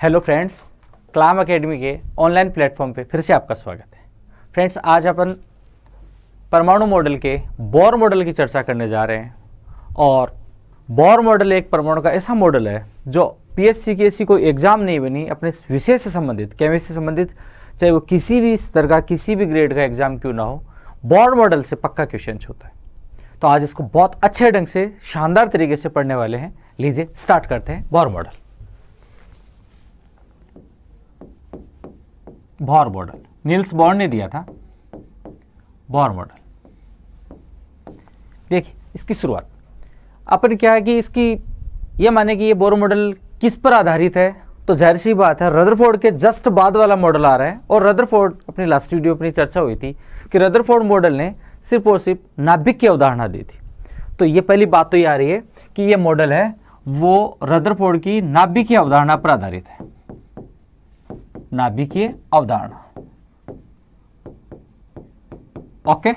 Hello friends, कलाम academy के online platform पे फिर से आपका स्वागत है। फ्रेंड्स, आज अपन परमाणु मॉडल के बोर मॉडल की चर्चा करने जा रहे हैं। और बोर मॉडल एक परमाणु का ऐसा मॉडल है जो पीएससी की ऐसी कोई एग्जाम नहीं बनी अपने विषय से संबंधित, केमिस्ट्री से संबंधित, चाहे वो किसी भी स्तर का किसी भी ग्रेड का एग्जाम क्यों ना हो, बोर मॉडल से पक्का क्वेश्चन होता है। तो आज इसको बहुत अच्छे ढंग से शानदार तरीके से पढ़ने वाले हैं। लीजिए स्टार्ट करते हैं। Bohr model, Bohr model Niels Bohr ने दिया था। बोर मॉडल देखिए, इसकी शुरुआत अपन क्या है कि इसकी ये माने कि ये बोर मॉडल किस पर आधारित है, तो जाहिर सी बात है रदरफोर्ड के जस्ट बाद वाला मॉडल आ रहा है। और रदरफोर्ड, अपनी लास्ट वीडियो अपनी चर्चा हुई थी कि रदरफोर्ड मॉडल ने सिर्फ और सिर्फ नाभिक की अवधारणा दी थी। तो ये पहली बात तो ये आ रही है कि ये मॉडल है वो रदरफोर्ड की नाभिकीय अवधारणा पर आधारित है। नाभिकीय अवधारणा, ओके।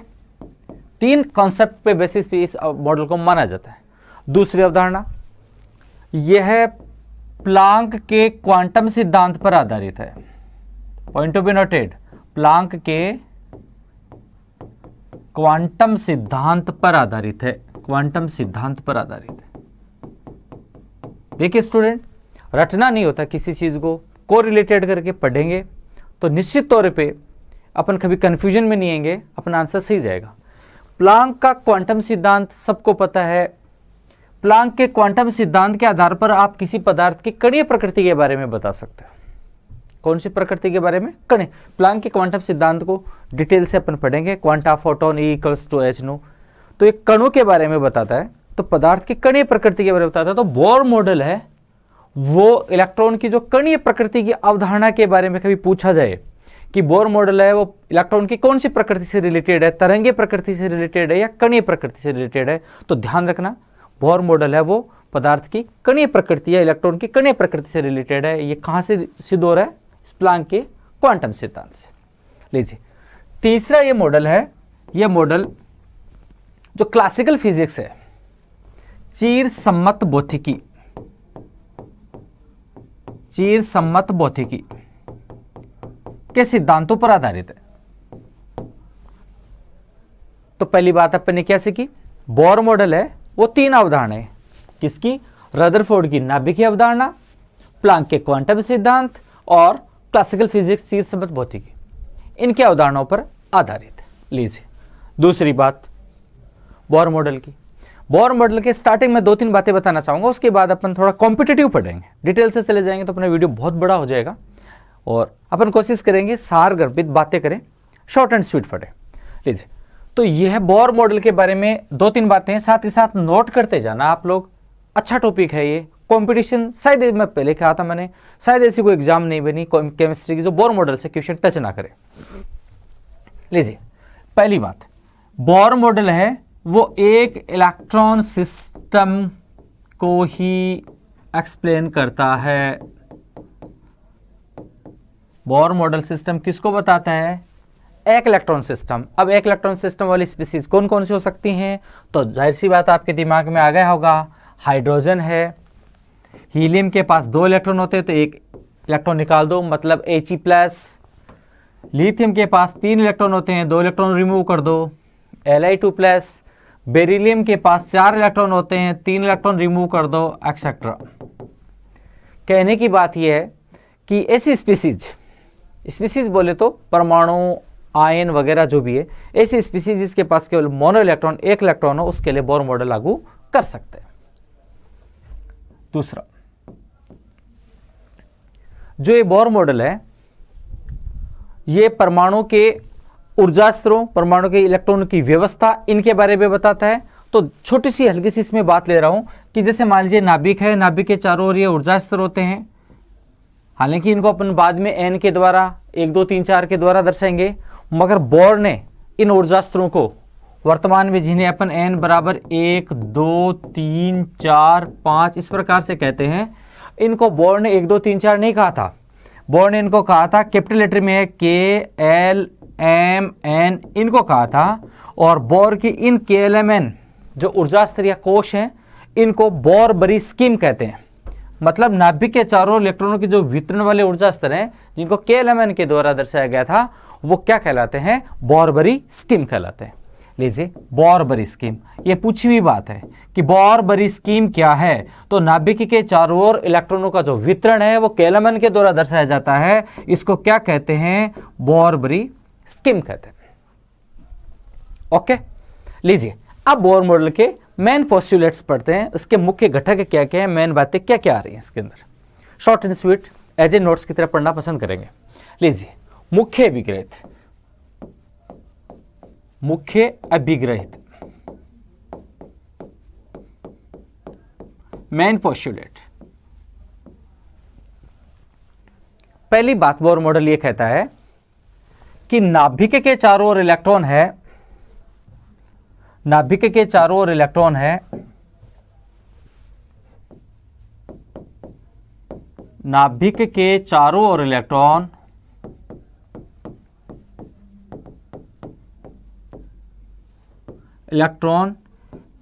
तीन कॉन्सेप्ट पे बेसिस पे इस मॉडल को माना जाता है। दूसरी अवधारणा यह है प्लांक के क्वांटम सिद्धांत पर आधारित है। Point to be noted, Planck के क्वांटम सिद्धांत पर आधारित है। क्वांटम सिद्धांत पर आधारित है। देखिए स्टूडेंट, रटना नहीं होता किसी चीज को रिलेटेड करके पढ़ेंगे तो निश्चित तौर पे अपन कभी कंफ्यूजन में नहीं आएंगे, अपना आंसर सही जाएगा। प्लांक का क्वांटम सिद्धांत सबको पता है। प्लांक के क्वांटम सिद्धांत के आधार पर आप किसी पदार्थ की कणीय प्रकृति के बारे में बता सकते हो। कौन सी प्रकृति के बारे में? कण। प्लांक के क्वांटम सिद्धांत को डिटेल से अपन पढ़ेंगे। Quanta photon E equals to H nu, तो एक कणों के बारे में बताता है, तो पदार्थ की कणीय प्रकृति के बारे में बताता है। तो बोर मॉडल है वो इलेक्ट्रॉन की जो कणीय प्रकृति की अवधारणा के बारे में कभी पूछा जाए कि बोर मॉडल है वो इलेक्ट्रॉन की कौन सी प्रकृति से रिलेटेड है, तरंगीय प्रकृति से रिलेटेड है या कणीय प्रकृति से रिलेटेड है, तो ध्यान रखना बोर मॉडल है वो पदार्थ की कणीय प्रकृति या इलेक्ट्रॉन की कणीय प्रकृति से रिलेटेड है। ये कहां से सिद्ध हो रहा है? प्लांक के क्वांटम सिद्धांत से। लीजिए तीसरा ये मॉडल है, ये मॉडल जो क्लासिकल फिजिक्स है, चीर सम्मत भौतिकी, चीर सम्मत भौतिकी के सिद्धांतों पर आधारित है। तो पहली बात अपन ने क्या सीखी? बोर मॉडल है वो तीन अवधारणाएं, किसकी? रदरफोर्ड की नाभिकीय अवधारणा, प्लांक के क्वांटम सिद्धांत और क्लासिकल फिजिक्स चीर सम्मत भौतिकी, इनके अवधारणाओं पर आधारित है। लीजिए दूसरी बात बोर मॉडल की। बोर मॉडल के स्टार्टिंग में दो तीन बातें बताना चाहूंगा, उसके बाद अपन थोड़ा कॉम्पिटिटिव पढ़ेंगे, डिटेल से चले जाएंगे तो अपना वीडियो बहुत बड़ा हो जाएगा। और अपन कोशिश करेंगे सार गर्भित बातें करें, शॉर्ट एंड स्वीट पढ़े। लीजिए, तो यह बोर मॉडल के बारे में दो तीन बातें साथ ही साथ नोट करते जाना आप लोग। अच्छा टॉपिक है ये। कंपटीशन शायद मैं पहले कहा था मैंने, शायद ऐसी कोई एग्जाम नहीं बनी केमिस्ट्री की जो बोर मॉडल से क्वेश्चन टच ना करे। लीजिए पहली बात, बोर मॉडल है वो एक इलेक्ट्रॉन सिस्टम को ही एक्सप्लेन करता है। बोर मॉडल सिस्टम किसको बताता है? एक इलेक्ट्रॉन सिस्टम। अब एक इलेक्ट्रॉन सिस्टम वाली स्पीसीज कौन कौन सी हो सकती हैं? तो जाहिर सी बात आपके दिमाग में आ गया होगा, हाइड्रोजन है, हीलियम के पास 2 इलेक्ट्रॉन होते हैं तो एक इलेक्ट्रॉन निकाल दो, मतलब He+। लिथियम के पास 3 इलेक्ट्रॉन होते हैं, 2 इलेक्ट्रॉन रिमूव कर दो, Li2+। बेरिलियम के पास 4 इलेक्ट्रॉन होते हैं, 3 इलेक्ट्रॉन रिमूव कर दो, एक्सेट्रा। कहने की बात यह है कि ऐसी स्पीसीज बोले तो परमाणु, आयन वगैरह जो भी है, ऐसी स्पीसीज जिसके पास केवल मोनो इलेक्ट्रॉन, एक इलेक्ट्रॉन हो, उसके लिए बोर मॉडल लागू कर सकते हैं। दूसरा, जो ये बोर मॉडल है ये परमाणु के ऊर्जा स्तरों, परमाणु के इलेक्ट्रॉन की व्यवस्था, इनके बारे में बताता है। तो छोटी सी हल्की सी इसमें बात ले रहा हूं कि जैसे मान लीजिए नाभिक है, नाभिक के चारों ओर ये ऊर्जा स्तर होते हैं। हालांकि इनको अपन बाद में n के द्वारा 1 2 3 4 के द्वारा दर्शाएंगे, मगर बोर ने इन ऊर्जा स्तरों को वर्तमान में, जिन्हें अपन n बराबर 1 2 3 4 5 इस प्रकार से कहते हैं, इनको बोर ने 1 2 3 4 नहीं कहा था। बोर ने इनको कहा था, कैपिटल लेटर में है KLMN इनको कहा था। और बोर की इन KLMN जो ऊर्जा स्तर या कोश हैं, इनको बोर बरी स्कीम कहते हैं। मतलब नाभिक के चारों इलेक्ट्रॉनों की जो वितरण वाले ऊर्जा स्तर हैं, जिनको KLMN के द्वारा दर्शाया गया था, वो क्या कहलाते हैं? बोरबरी स्कीम कहलाते हैं। लीजिए, बोरबरी स्कीम, ये पूछी हुई बात है कि बोरबरी स्कीम क्या है। तो नाभिक के चारों ओर इलेक्ट्रॉनों का जो वितरण है वो KLMN के द्वारा दर्शाया जाता है। इसको क्या कहते हैं? बोरबरी स्कीम कहते हैं। ओके, लीजिए अब बोर मॉडल के मेन पोस्टुलेट्स पढ़ते हैं। इसके मुख्य घटक क्या क्या है, मेन बातें क्या क्या आ रही हैं इसके अंदर। Short and sweet as a notes की तरह पढ़ना पसंद करेंगे। लीजिए, मुख्य अभिग्रहित, मुख्य अभिग्रहित, मेन पोस्टुलेट। पहली बात बोर मॉडल ये कहता है कि नाभिक के चारों ओर इलेक्ट्रॉन है, नाभिक के चारों ओर इलेक्ट्रॉन है, नाभिक के चारों ओर electron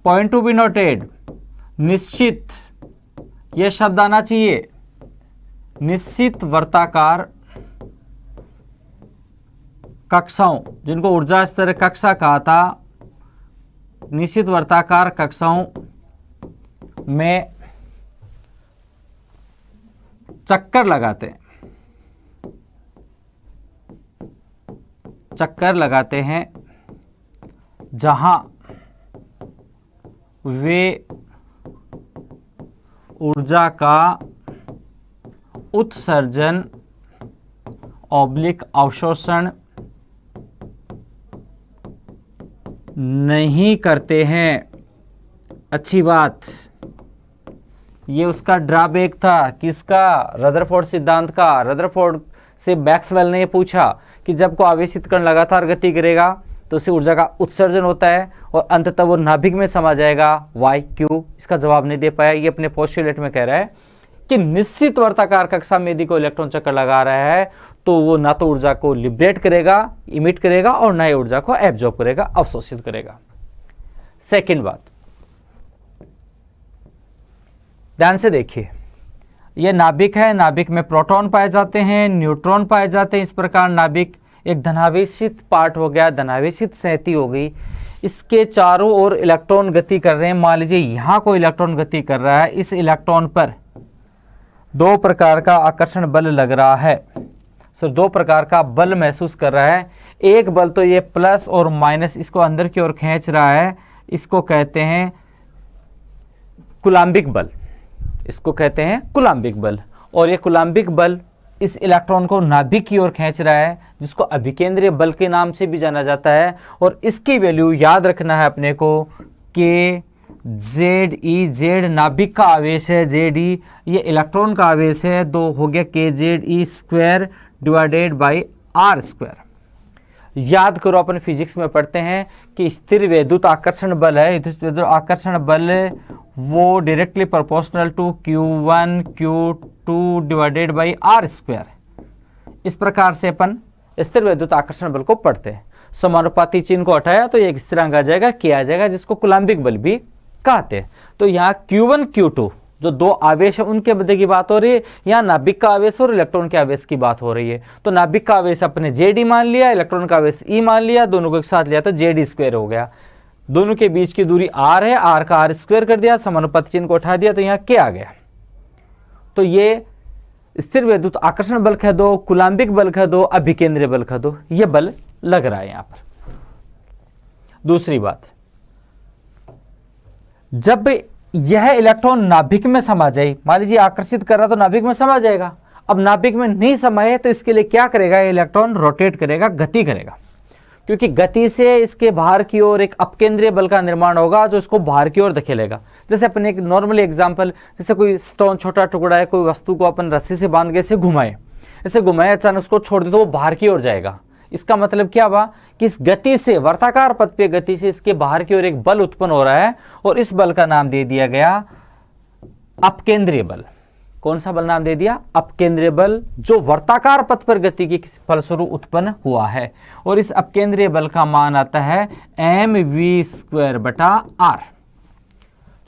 point to be noted, निश्चित, यह शब्द आना चाहिए, निश्चित वर्ताकार कक्षाओं, जिनको ऊर्जा स्तर कक्षा कहा था, निश्चित वर्ताकार कक्षाओं में चक्कर लगाते हैं, चक्कर लगाते हैं, जहां वे ऊर्जा का उत्सर्जन ऑब्लिक अवशोषण नहीं करते हैं। अच्छी बात, ये उसका ड्रॉबैक था, किसका? रदरफोर्ड सिद्धांत का। रदरफोर्ड से मैक्सवेल ने पूछा कि जब को आवेशित कण लगातार गति करेगा तो उससे ऊर्जा का उत्सर्जन होता है और अंततः वो नाभिक में समा जाएगा, वाई क्यों? इसका जवाब नहीं दे पाया। ये अपने पोस्टुलेट में कह रहा है कि निश्चित वर्ताकार कक्षा में यदि कोई इलेक्ट्रॉन चक्कर लगा रहा है तो वो ना तो ऊर्जा को लिबरेट करेगा, इमिट करेगा, और ना ही ऊर्जा को एब्जॉर्ब करेगा, अवशोषित करेगा। सेकंड बात, ध्यान से देखिए, ये नाभिक है, नाभिक में प्रोटॉन पाए जाते हैं, न्यूट्रॉन पाए जाते हैं। इस प्रकार नाभिक एक धनावेशित पार्ट हो गया, धनावेशित संहति हो गई। इसके चारों ओर इलेक्ट्रॉन गति कर रहे हैं। मान लीजिए यहां कोई इलेक्ट्रॉन गति कर रहा है, इस इलेक्ट्रॉन पर दो प्रकार का आकर्षण बल लग रहा है, दो प्रकार का बल महसूस कर रहा है। एक बल तो ये प्लस और माइनस इसको अंदर की ओर खींच रहा है, इसको कहते हैं कुलाम्बिक बल, इसको कहते हैं कुलाम्बिक बल। और ये कुलाम्बिक बल इस इलेक्ट्रॉन को नाभिक की ओर खींच रहा है, जिसको अभिकेंद्रीय बल के नाम से भी जाना जाता है। और इसकी वैल्यू याद रखना है अपने को, के जेड ई, जेड नाभिक का आवेश है, जेड ई ये इलेक्ट्रॉन का आवेश है, दो हो गया के Z E square divided by R square. याद करो, अपन फिजिक्स में पढ़ते हैं कि स्थिर वैद्युत आकर्षण बल है, वैद्युत आकर्षण बल वो directly proportional to Q1 Q2 divided by R square. इस प्रकार से अपन स्थिर वैद्युत आकर्षण बल को पढ़ते हैं। समानुपाती चिन्ह को हटाया तो एक स्थिरांक आ जाएगा, K आ जाएगा, जिसको कुलाम्बिक बल भी कहते हैं। तो यहाँ Q1 Q2 जो दो आवेश है उनके मध्य की बात हो रही है, यहाँ नाभिक का आवेश और इलेक्ट्रॉन के आवेश की बात हो रही है। तो नाभिक का आवेश अपने जेड मान लिया, इलेक्ट्रॉन का आवेश ई मान लिया, दोनों को एक साथ लिया तो जेड स्क्वायर हो गया। दोनों के बीच की दूरी आर है, आर का आर स्क्वायर कर दिया, समानुपाती चिन्ह को उठा दिया तो यहाँ क्या आ गया। तो ये स्थिर वैद्युत आकर्षण बल कह दो, कुलाम्बिक बल कह दो, अभिकेंद्रीय बल कह दो, ये बल लग रहा है यहाँ पर। दूसरी बात, जब यह इलेक्ट्रॉन नाभिक में समा जाए, मान लीजिए आकर्षित कर रहा तो नाभिक में समा जाएगा। अब नाभिक में नहीं समाये तो इसके लिए क्या करेगा, ये इलेक्ट्रॉन रोटेट करेगा, गति करेगा, क्योंकि गति से इसके बाहर की ओर एक अपकेंद्रीय बल का निर्माण होगा जो इसको बाहर की ओर धकेलेगा। जैसे अपने एक नॉर्मल एग्जांपल, जैसे कोई स्टोन छोटा टुकड़ा है, कोई वस्तु को अपन रस्सी से बांध के ऐसे घुमाए, अचानक उसको छोड़ दे तो वो बाहर की ओर जाएगा। इसका मतलब क्या हुआ कि इस गति से, वर्ताकार पथ पे गति से इसके बाहर की ओर एक बल उत्पन्न हो रहा है और इस बल का नाम दे दिया गया अपकेंद्रीय बल। कौन सा बल नाम दे दिया? अपकेंद्रीय बल, जो वर्ताकार पथ पर गति के फलस्वरूप उत्पन्न हुआ है। और इस अपकेंद्रीय बल का मान आता है mv² बटा r।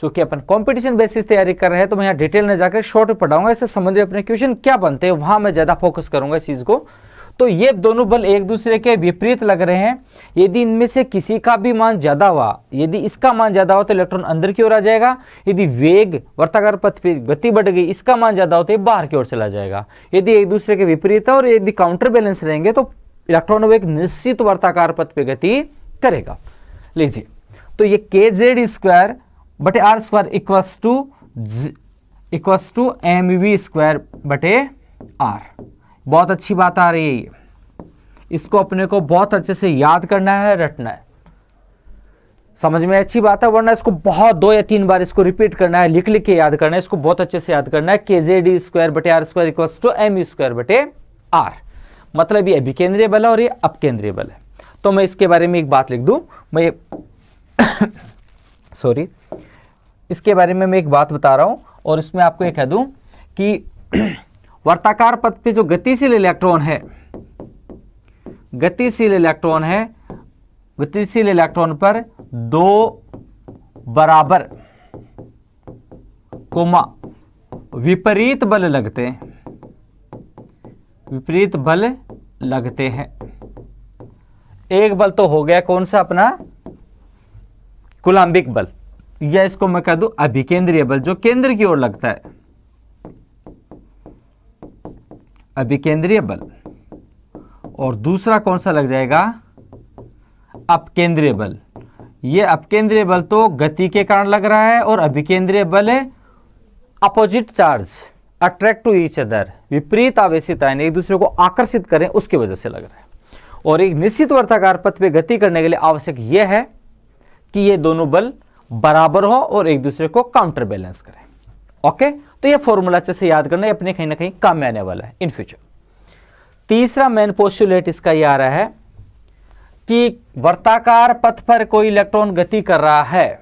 क्योंकि अपन कंपटीशन बेसिस तैयारी कर रहे हैं तो मैं यहाँ डिटेल में जाकर शॉर्ट में पढ़ाऊंगा, इससे संबंधित अपने क्वेश्चन क्या बनते हैं वहां मैं ज्यादा फोकस करूंगा इस चीज को। तो ये दोनों बल एक दूसरे के विपरीत लग रहे हैं, यदि इनमें से किसी का भी मान ज्यादा हुआ, यदि इसका मान ज्यादा हो तो इलेक्ट्रॉन अंदर की ओर आ जाएगा, यदि वेग वर्ताकार पथ पे गति बढ़ गई, इसका मान ज्यादा हो तो ये बाहर की ओर चला जाएगा। यदि एक दूसरे के विपरीत है और यदि काउंटर बैलेंस रहेंगे तो इलेक्ट्रॉन एक निश्चित वर्ताकार पथ पे गति करेगा। लीजिए, तो ये kz² बटे r square equals to mv² बटे r। बहुत अच्छी बात आ रही है ये, इसको अपने को बहुत अच्छे से याद करना है, रटना है, समझ में अच्छी बात है, वरना इसको बहुत 2 या 3 बार इसको रिपीट करना है, लिख लिख के याद करना है, इसको बहुत अच्छे से याद करना है। kz² बटे r² इक्वस टू mv² बटे r, मतलब ये अभिकेंद्रीय बल है और ये अपकेंद्रीय बल है। तो मैं इसके बारे में एक बात लिख दूं, मैं सॉरी इसके बारे में मैं एक बात बता रहा हूं और इसमें आपको ये कह दूं कि वर्ताकार पथ पे जो गतिशील इलेक्ट्रॉन है, गतिशील इलेक्ट्रॉन पर 2 बराबर कोमा विपरीत बल लगते हैं, विपरीत बल लगते हैं। एक बल तो हो गया कौन सा अपना कूलाम्बिक बल, या इसको मैं कह दूं अभिकेंद्रीय बल जो केंद्र की ओर लगता है, अभिकेंद्रीय बल। और दूसरा कौन सा लग जाएगा अपकेंद्रीय बल। ये अपकेंद्रीय बल तो गति के कारण लग रहा है और अभिकेंद्रीय बल है opposite charge attract to each other, विपरीत आवेशित आयन एक दूसरे को आकर्षित करें उसकी वजह से लग रहा है। और एक निश्चित वर्ताकार पथ पे गति करने के लिए आवश्यक यह है कि ये दोनों बल बराबर हो और एक दूसरे को काउंटर बैलेंस करें। ओके, तो ये फॉर्मूला अच्छे से याद करना, अपने कहीं ना कहीं काम में आने वाला है इन फ्यूचर। तीसरा मेन पोस्टुलेट इसका ये आ रहा है कि वर्ताकार पथ पर कोई इलेक्ट्रॉन गति कर रहा है,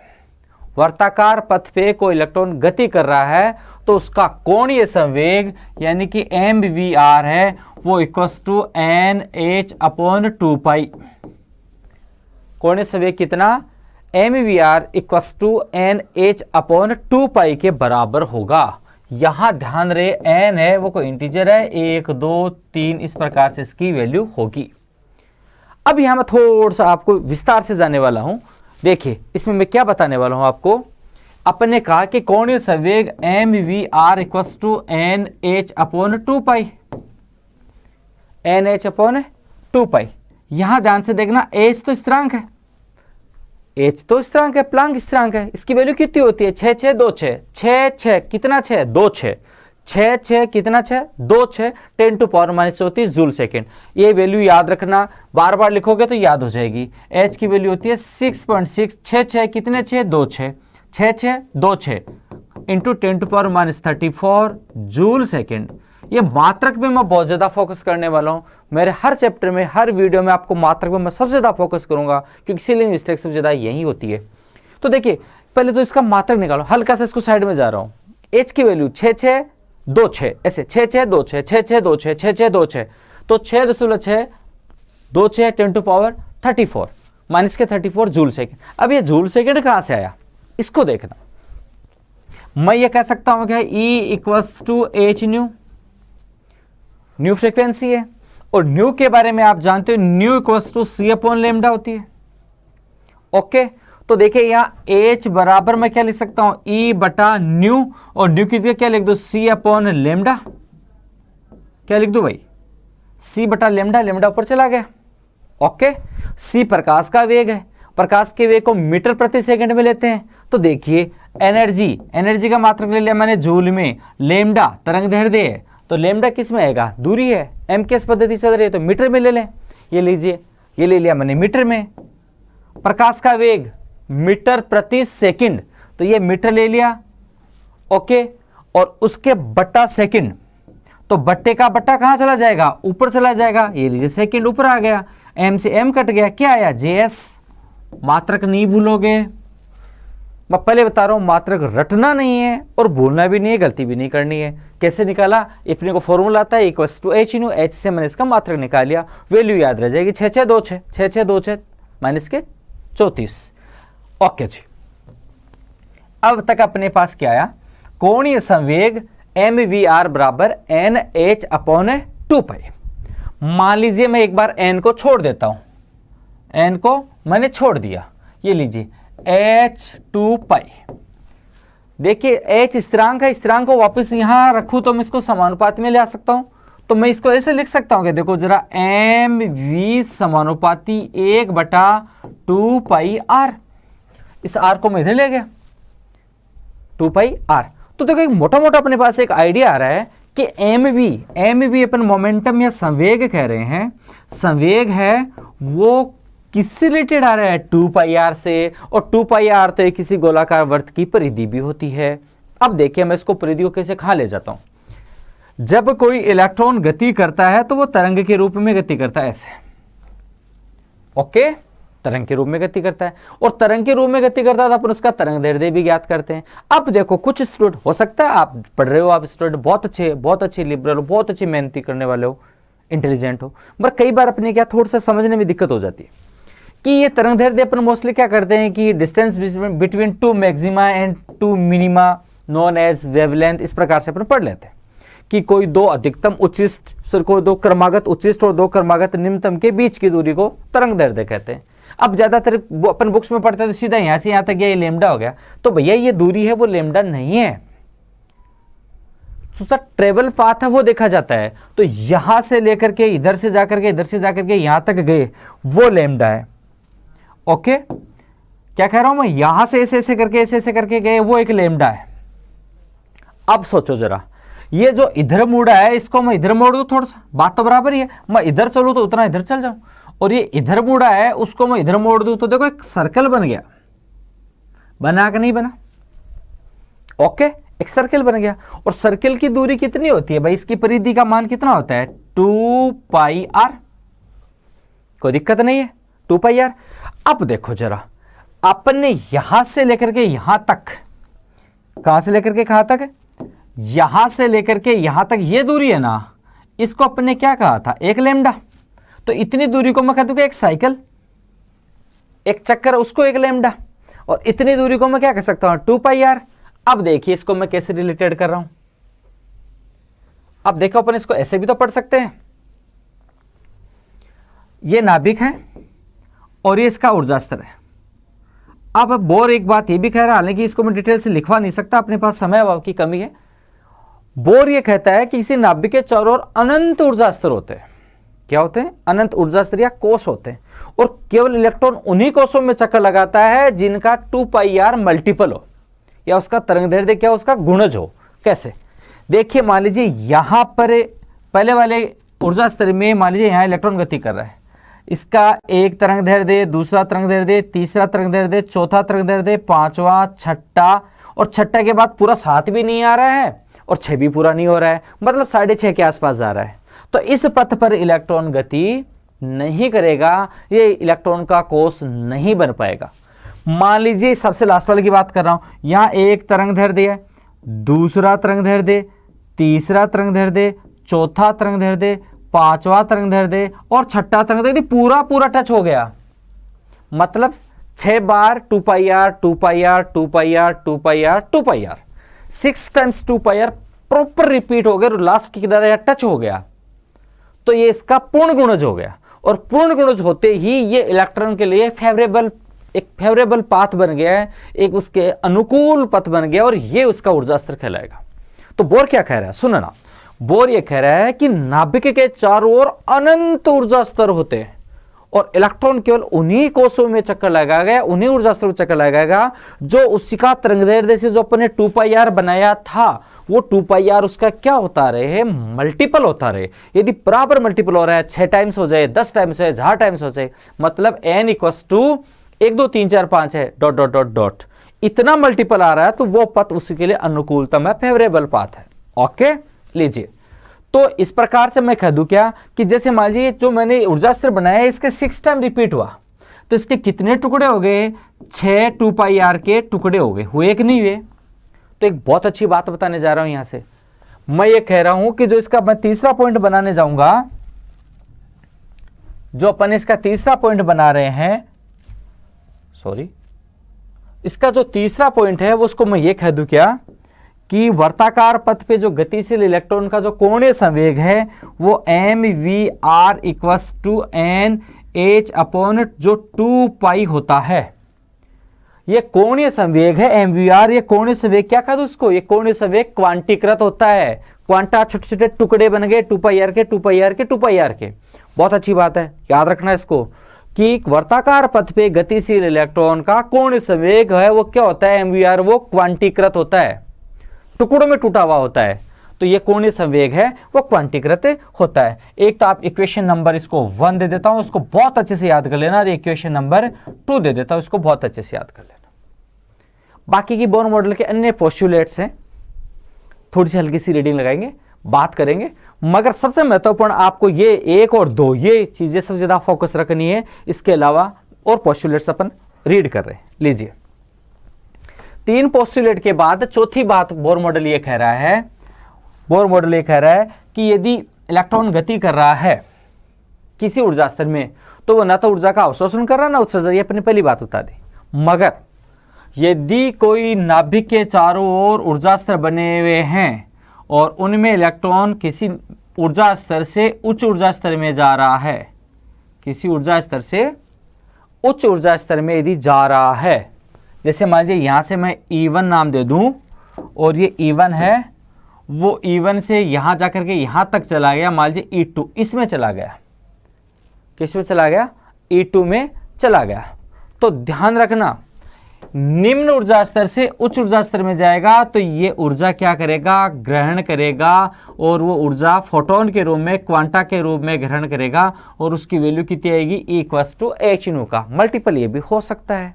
वर्ताकार पथ पे कोई इलेक्ट्रॉन गति कर रहा है तो उसका कोणीय संवेग यानी कि mvr है वो इक्वल्स टू nh/2π। कोणीय संवेग कितना, mvr इक्वल्स टू nh/2π के बराबर होगा। यहां ध्यान रहे n है वो कोई इंटीजर है, 1 2 3 इस प्रकार से इसकी वैल्यू होगी। अब यहां मैं थोड़ा सा आपको विस्तार से जाने वाला हूं। देखिए इसमें मैं क्या बताने वाला हूं आपको। अपन ने कहा कि कोणीय संवेग mvr equals to nh/2π, nh/2π। यहां ध्यान से देखना h तो स्थिरांक है, h तो स्थिरांक है, प्लांक स्थिरांक है। इसकी वैल्यू कितनी होती है 6 6 2 6 6 6 कितना 6 2 6 6 6 कितना 6 2 6 10⁻⁻⁻⁻⁻⁻⁻⁻⁻⁻⁻⁻⁻⁻⁻⁻⁻⁻⁻⁻⁻⁻⁻⁻⁻⁻⁻⁻⁻⁻⁻⁻⁻⁻⁻⁻⁻⁻⁻⁻⁻⁻⁻⁻⁻⁻⁻⁻⁻⁻⁻⁻⁻⁻⁻⁻⁻⁻⁻⁻⁻⁻⁻⁻⁻⁻⁻⁻⁻⁻⁻⁻⁻⁻⁻⁻⁻⁻⁻⁻⁻⁻⁻⁻⁻⁻⁻⁻⁻6.6 6 6 कितने 6 2 6 6 6 2 6 इंटू 10⁻34 जूल सेकेंड। ये मात्रक में मैं बहुत ज्यादा फोकस करने वाला हूं। मेरे हर चैप्टर में हर वीडियो में आपको मात्रक में मैं सबसे ज्यादा फोकस करूंगा क्योंकि स्पेलिंग मिस्टेक सबसे ज्यादा यही होती है। तो देखिए पहले तो इसका मात्रक निकालो, हल्का सा इसको साइड में जा रहा हूं। h की वैल्यू 6 6 2 6 ऐसे 6 6 2 6 6 6 2 6 6 6 2 6 तो 6.6 2 6 10⁻34 माइनस के 34 जूल सेकेंड। अब ये जूल सेकेंड कहां से आया इसको देखना। मैं ये कह सकता हूं क्या E equals to H nu, nu frequency है और न्यू के बारे में आप जानते हो न्यू इक्वल्स टू c/λ होती है। ओके, तो देखिए यहां h बराबर मैं क्या लिख सकता हूं E बटा न्यू और न्यू की जगह क्या लिख दो c/λ। क्या लिख दो भाई c/λ, ऊपर चला गया। ओके, c प्रकाश का वेग है, प्रकाश के वेग को मीटर प्रति सेकंड में लेते हैं। तो देखिए एनर्जी का मात्रक ले लिया मैंने जूल में, लेमडा तरंग दैर्ध्य है तो लेमडा किस में आएगा, दूरी है, एमकेएस पद्धति चल रही है तो मीटर में ले लें। ये लीजिए, ये ले लिया मैंने मीटर में। प्रकाश का वेग मीटर प्रति सेकंड तो ये मीटर ले लिया। ओके, और उसके बट्टा सेकंड तो बट्टे का बट्टा कहां चला जाएगा, ऊपर चला जाएगा। ये लीजिए सेकंड ऊपर आ गया, एम से एम कट गया, क्या आया जेएस। मात्रक नहीं भूलोगे, मैं पहले बता रहा हूं मात्रक रटना नहीं है और भूलना भी नहीं है, गलती भी नहीं करनी है। कैसे निकाला, अपने को फॉर्मूला आता है equals to H nu, H से मैंने इसका मात्रक निकाल लिया, वैल्यू याद रह जाएगी 6 6 2 6 6 6 2 6 माइनस के 34। ओके जी, अब तक अपने पास क्या आया, कोणीय संवेग mvr बराबर nh अपॉन 2π। मान लीजिए मैं एक बार n को छोड़ देता हूं, n को मैंने छोड़ दिया, ये लीजिए h2π। देखिए h स्थिरांक है, स्थिरांक को वापस यहां रखूं तो मैं इसको समानुपात में ले आ सकता हूं। तो मैं इसको ऐसे लिख सकता हूं कि देखो जरा mv समानुपाती 1/2πr। इस r को मैं इधर ले गया 2πr। तो देखो एक मोटा मोटा अपने पास एक आइडिया आ रहा है कि mv अपन मोमेंटम या संवेग कह रहे हैं, संवेग है वो किससे रिलेटेड आ रहा है, 2πr से। और 2πr तो किसी गोलाकार वृत्त की परिधि भी होती है। अब देखिए मैं इसको परिधियों कैसे कहां ले जाता हूं। जब कोई इलेक्ट्रॉन गति करता है तो वो तरंग के रूप में गति करता है, ऐसे, ओके, तरंग के रूप में गति करता है। और तरंग के रूप में गति करता है तो अपन उसका तरंग दैर्ध्य भी ज्ञात करते हैं। अब देखो कुछ स्टूडेंट, हो सकता है आप पढ़ रहे हो, आप स्टूडेंट बहुत अच्छे लिबरल हो, बहुत अच्छी मेहनती करने वाले हो, इंटेलिजेंट हो, पर कई बार अपने क्या थोड़ा सा समझने में दिक्कत हो जाती है कि ये तरंग दैर्ध्य अपन मोस्टली क्या करते हैं कि distance between two maxima and two minima known as wavelength, इस प्रकार से अपन पढ़ लेते हैं कि कोई दो अधिकतम उच्चिष्ट, कोई दो क्रमागत उच्चिष्ट और दो क्रमागत निम्नतम के बीच की दूरी को तरंग दैर्ध्य कहते हैं। अब ज्यादातर अपन बुक्स में पढ़ते हैं तो सीधा यहां से यहां तक ये लेमडा हो गया, तो भैया ये दूरी है वो लेमडा नहीं है, तो ट्रेवल पाथ है वो देखा जाता है। तो यहां से लेकर के इधर से जाकर के इधर से जाकर के यहां तक गए वो लेमडा है। ओके, क्या कह रहा हूं मैं, यहां से ऐसे ऐसे करके गए वो एक लेमडा है। अब सोचो जरा, ये जो इधर मुड़ा है इसको मैं इधर मोड़ दूं, थोड़ा सा बात तो बराबर ही है, मैं इधर चलूं तो उतना इधर चल जाऊं, और ये इधर मुड़ा है उसको मैं इधर मोड़ दूं तो देखो एक सर्कल बन गया, बना कि नहीं बना, ओके, एक सर्कल बन गया। और सर्कल की दूरी कितनी होती है भाई, इसकी परिधि का मान कितना होता है, 2πr, कोई दिक्कत नहीं है, 2πr। अब देखो जरा, अपन ने यहां से लेकर के यहां तक, कहां से लेकर के कहां तक, यहां से लेकर के यहां तक ये दूरी है ना, इसको अपन ने क्या कहा था, एक लेमडा। तो इतनी दूरी को मैं कह दूंगा एक साइकिल, एक चक्कर, उसको एक लेमडा। और इतनी दूरी को मैं क्या कह सकता हूं, 2πr। अब देखिए इसको मैं कैसे रिलेटेड कर रहा हूं। अब देखो अपन इसको ऐसे भी तो पढ़ सकते हैं, ये नाभिक है और ये इसका ऊर्जा स्तर है। अब बोर एक बात ये भी कह रहा है, हालांकि इसको मैं डिटेल से लिखवा नहीं सकता, अपने पास समय अभाव की कमी है। बोर ये कहता है कि किसी नाभिक के चारों ओर अनंत ऊर्जा स्तर होते हैं। क्या होते हैं, अनंत ऊर्जा स्तर या कोष होते हैं, और केवल इलेक्ट्रॉन उन्हीं कोषों में चक्कर लगाता है जिनका 2πr मल्टीपल हो, या उसका तरंग दैर्ध्य क्या, उसका गुणज हो। कैसे, देखिए मान लीजिए यहां पर पहले वाले ऊर्जा स्तर में मान लीजिए यहां इलेक्ट्रॉन गति कर रहा है, इसका एक तरंग दैर्ध्य, दूसरा तरंग दैर्ध्य, तीसरा तरंग दैर्ध्य, चौथा तरंग दैर्ध्य, पांचवा, छठा, और छठा के बाद पूरा 7 भी नहीं आ रहा है और 6 भी पूरा नहीं हो रहा है, मतलब 6.5 के आसपास जा रहा है। तो इस पथ पर इलेक्ट्रॉन गति नहीं करेगा, ये इलेक्ट्रॉन का कोष नहीं बन पाएगा। मान लीजिए सबसे लास्ट वाले की बात कर रहा हूं, यहां एक तरंग दैर्ध्य है, दूसरा तरंग दैर्ध्य, तीसरा तरंग दैर्ध्य, चौथा तरंग दैर्ध्य, पांचवा तरंग दैर्ध्य और छठा तरंग दैर्ध्य, पूरा टच हो गया। मतलब 6 बार 2πr 2πr 2πr 2πr 2πr 6 times 2πr proper repeat हो गया और लास्ट की किनारे टच हो गया, तो ये इसका पूर्ण गुणज हो गया। और पूर्ण गुणज होते ही ये इलेक्ट्रॉन के लिए एक फेवरेबल पाथ बन गया है, एक उसके अनुकूल पथ बन गया, और ये उसका ऊर्जा स्तर कहलाएगा। तो बोर क्या कह रहा है, सुनो ना, बोर ये कह रहा है कि नाभिक के चारों ओर अनंत ऊर्जा स्तर होते हैं और इलेक्ट्रॉन केवल उन्हीं कोषों में चक्कर लगाएगा, उन्हीं ऊर्जा स्तर में चक्कर लगाएगा जो उसका तरंग दैर्ध्य से जो अपने 2πr बनाया था, वो 2πr उसका क्या होता रहे, मल्टीपल होता रहे। यदि बराबर मल्टीपल हो रहा है, 6 टाइम्स हो जाए, 10 टाइम्स हो जाए, 1000 टाइम्स हो जाए, मतलब n इक्वल्स टू 1 2 3 4 5 है डॉट डॉट डॉट डॉट, इतना मल्टीपल आ रहा है, तो वो पथ उसके लिए अनुकूलतम है, फेवरेबल पाथ है। ओके, लीजिए, तो इस प्रकार से मैं कह दूं क्या कि जैसे मान लीजिए जो मैंने ऊर्जा स्तर बनाया है इसके 6 टाइम रिपीट हुआ, तो इसके कितने टुकड़े हो गए, 6 2πr के टुकड़े हो गए, हुए कि नहीं हुए। तो एक बहुत अच्छी बात बताने जा रहा हूं यहां से, मैं ये कह रहा हूं कि जो इसका मैं तीसरा पॉइंट बनाने जाऊंगा, जो अपन इसका तीसरा पॉइंट बना रहे हैं, सॉरी इसका जो तीसरा पॉइंट है वो उसको मैं ये कह दूं क्या कि वर्ताकार पथ पे जो गतिशील इलेक्ट्रॉन का जो कोणीय संवेग है वो mvr equals to n h upon जो 2 पाई होता है। ये कोणीय संवेग है mvr, ये कोणीय संवेग क्या कह दूं उसको, ये कोणीय संवेग क्वांटीकृत होता है। क्वांटा छोटे छोटे टुकड़े बन गए 2 पाई आर के 2 पाई आर के 2 पाई आर के। बहुत अच्छी बात है, याद रखना इसको कि वर्ताकार पथ पे गतिशील इलेक्ट्रॉन का कोणीय संवेग है वो क्या होता है mvr, वो क्वांटीकृत होता है, टुकड़ों में टूटा हुआ होता है। तो ये कोणीय संवेग है वो क्वांटीकृत होता है। एक तो आप इक्वेशन नंबर इसको 1 दे देता हूं, इसको बहुत अच्छे से याद कर लेना, और इक्वेशन नंबर 2 दे देता हूं, इसको बहुत अच्छे से याद कर लेना। बाकी की बोर मॉडल के अन्य पोस्टुलेट्स हैं, थोड़ी सी हल्की सी रीडिंग लगाएंगे, बात करेंगे, मगर सबसे महत्वपूर्ण आपको ये 1 और 2 ये चीजें सबसे ज्यादा फोकस रखनी है। इसके अलावा और पोस्टुलेट्स अपन रीड कर रहे हैं। लीजिए 3 पोस्टुलेट के बाद चौथी बात बोर मॉडल ये कह रहा है, बोर मॉडल ये कह रहा है कि यदि इलेक्ट्रॉन गति कर रहा है किसी ऊर्जा स्तर में तो वो ना तो ऊर्जा का अवशोषण कर रहा है ना उत्सर्जन, ये अपनी पहली बात बता दी। मगर यदि कोई नाभिक के चारों ओर ऊर्जा स्तर बने हुए हैं और उनमें इलेक्ट्रॉन किसी ऊर्जा स्तर से उच्च ऊर्जा स्तर में जा रहा है, किसी ऊर्जा स्तर से उच्च ऊर्जा स्तर में यदि जा रहा है, जैसे मान लीजिए यहां से मैं E1 नाम दे दूं और ये E1 है, वो E1 से यहां जाकर के यहां तक चला गया, मान लीजिए E2 इसमें चला गया, किस में चला गया, E2 में चला गया। तो ध्यान रखना निम्न ऊर्जा स्तर से उच्च ऊर्जा स्तर में जाएगा तो ये ऊर्जा क्या करेगा, ग्रहण करेगा, और वो ऊर्जा फोटोन के रूप में, क्वांटा के रूप में ग्रहण करेगा, और उसकी वैल्यू कितनी आएगी, E=h का। मल्टीपल ये भी हो सकता है,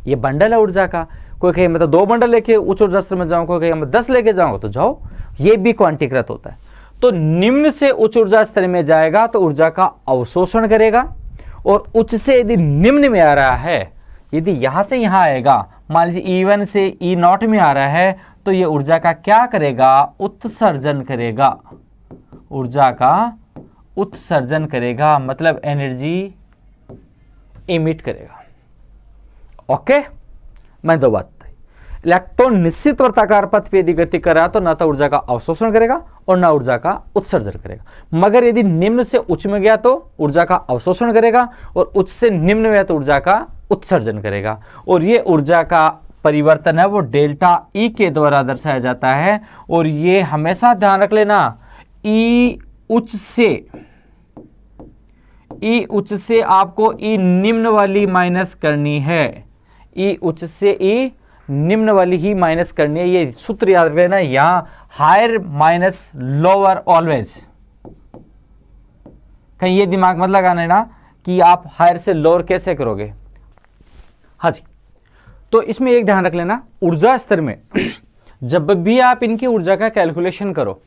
ये बंडल है ऊर्जा का। कोई कहे मैं तो 2 बंडल लेके उच्च ऊर्जा स्तर में जाऊं, कोई कहे मैं 10 लेके जाऊंगा, तो जाओ, ये भी क्वांटीकृत होता है। तो निम्न से उच्च ऊर्जा स्तर में जाएगा तो ऊर्जा का अवशोषण करेगा, और उच्च से यदि निम्न में आ रहा है, यदि यहां से यहां आएगा, मान लीजिए E1 से E0 में आ रहा है, तो ये ऊर्जा का क्या करेगा, उत्सर्जन करेगा, ऊर्जा का उत्सर्जन करेगा, मतलब एनर्जी इमिट करेगा। ओके, मैं 2 बात बताई। इलेक्ट्रॉन निश्चित वर्ताकार पथ पे यदि गति कर रहा है तो ना तो ऊर्जा का अवशोषण करेगा और ना ऊर्जा का उत्सर्जन करेगा। मगर यदि निम्न से उच्च में गया तो ऊर्जा का अवशोषण करेगा, और उच्च से निम्न में गया तो ऊर्जा का उत्सर्जन करेगा। और ये ऊर्जा का परिवर्तन है वो डेल्टा ई के द्वारा दर्शाया जाता है। और ये हमेशा ध्यान रख लेना, ई उच्च से आपको ई निम्न वाली माइनस करनी है, ई उच्च से ई निम्न वाली ही माइनस करनी है। ये सूत्र याद रख लेना, यहां हायर माइनस लोअर ऑलवेज, कहीं ये दिमाग मत लगाना है ना कि आप हायर से लोअर कैसे करोगे। हाँ जी, तो इसमें एक ध्यान रख लेना, ऊर्जा स्तर में जब भी आप इनकी ऊर्जा का कैलकुलेशन करो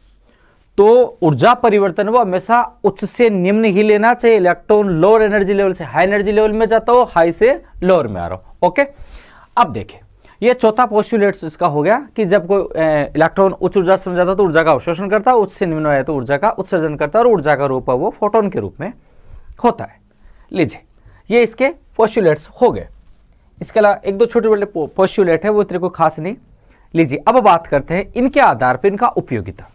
तो ऊर्जा परिवर्तन वो हमेशा उच्च से निम्न ही लेना चाहिए। इलेक्ट्रॉन लोअर एनर्जी लेवल से हाई एनर्जी लेवल में जाता हो, हाई से लोअर में आ रहा हो। ओके, अब देखिए ये चौथा पोस्टुलेट इसका हो गया कि जब कोई इलेक्ट्रॉन उच्च ऊर्जा स्तर में जाता है तो ऊर्जा का अवशोषण करता है, उच्च से निम्न आया तो ऊर्जा का उत्सर्जन करता है, और ऊर्जा का रूप है वो फोटोन के रूप में होता है। लीजिए ये इसके पोस्टुलेट्स हो गए। इसके अलावा 1-2 छोटे बड़े पोस्टुलेट है, वो इतने को खास नहीं। लीजिए अब बात करते हैं इनके आधार पर इनका उपयोगिता।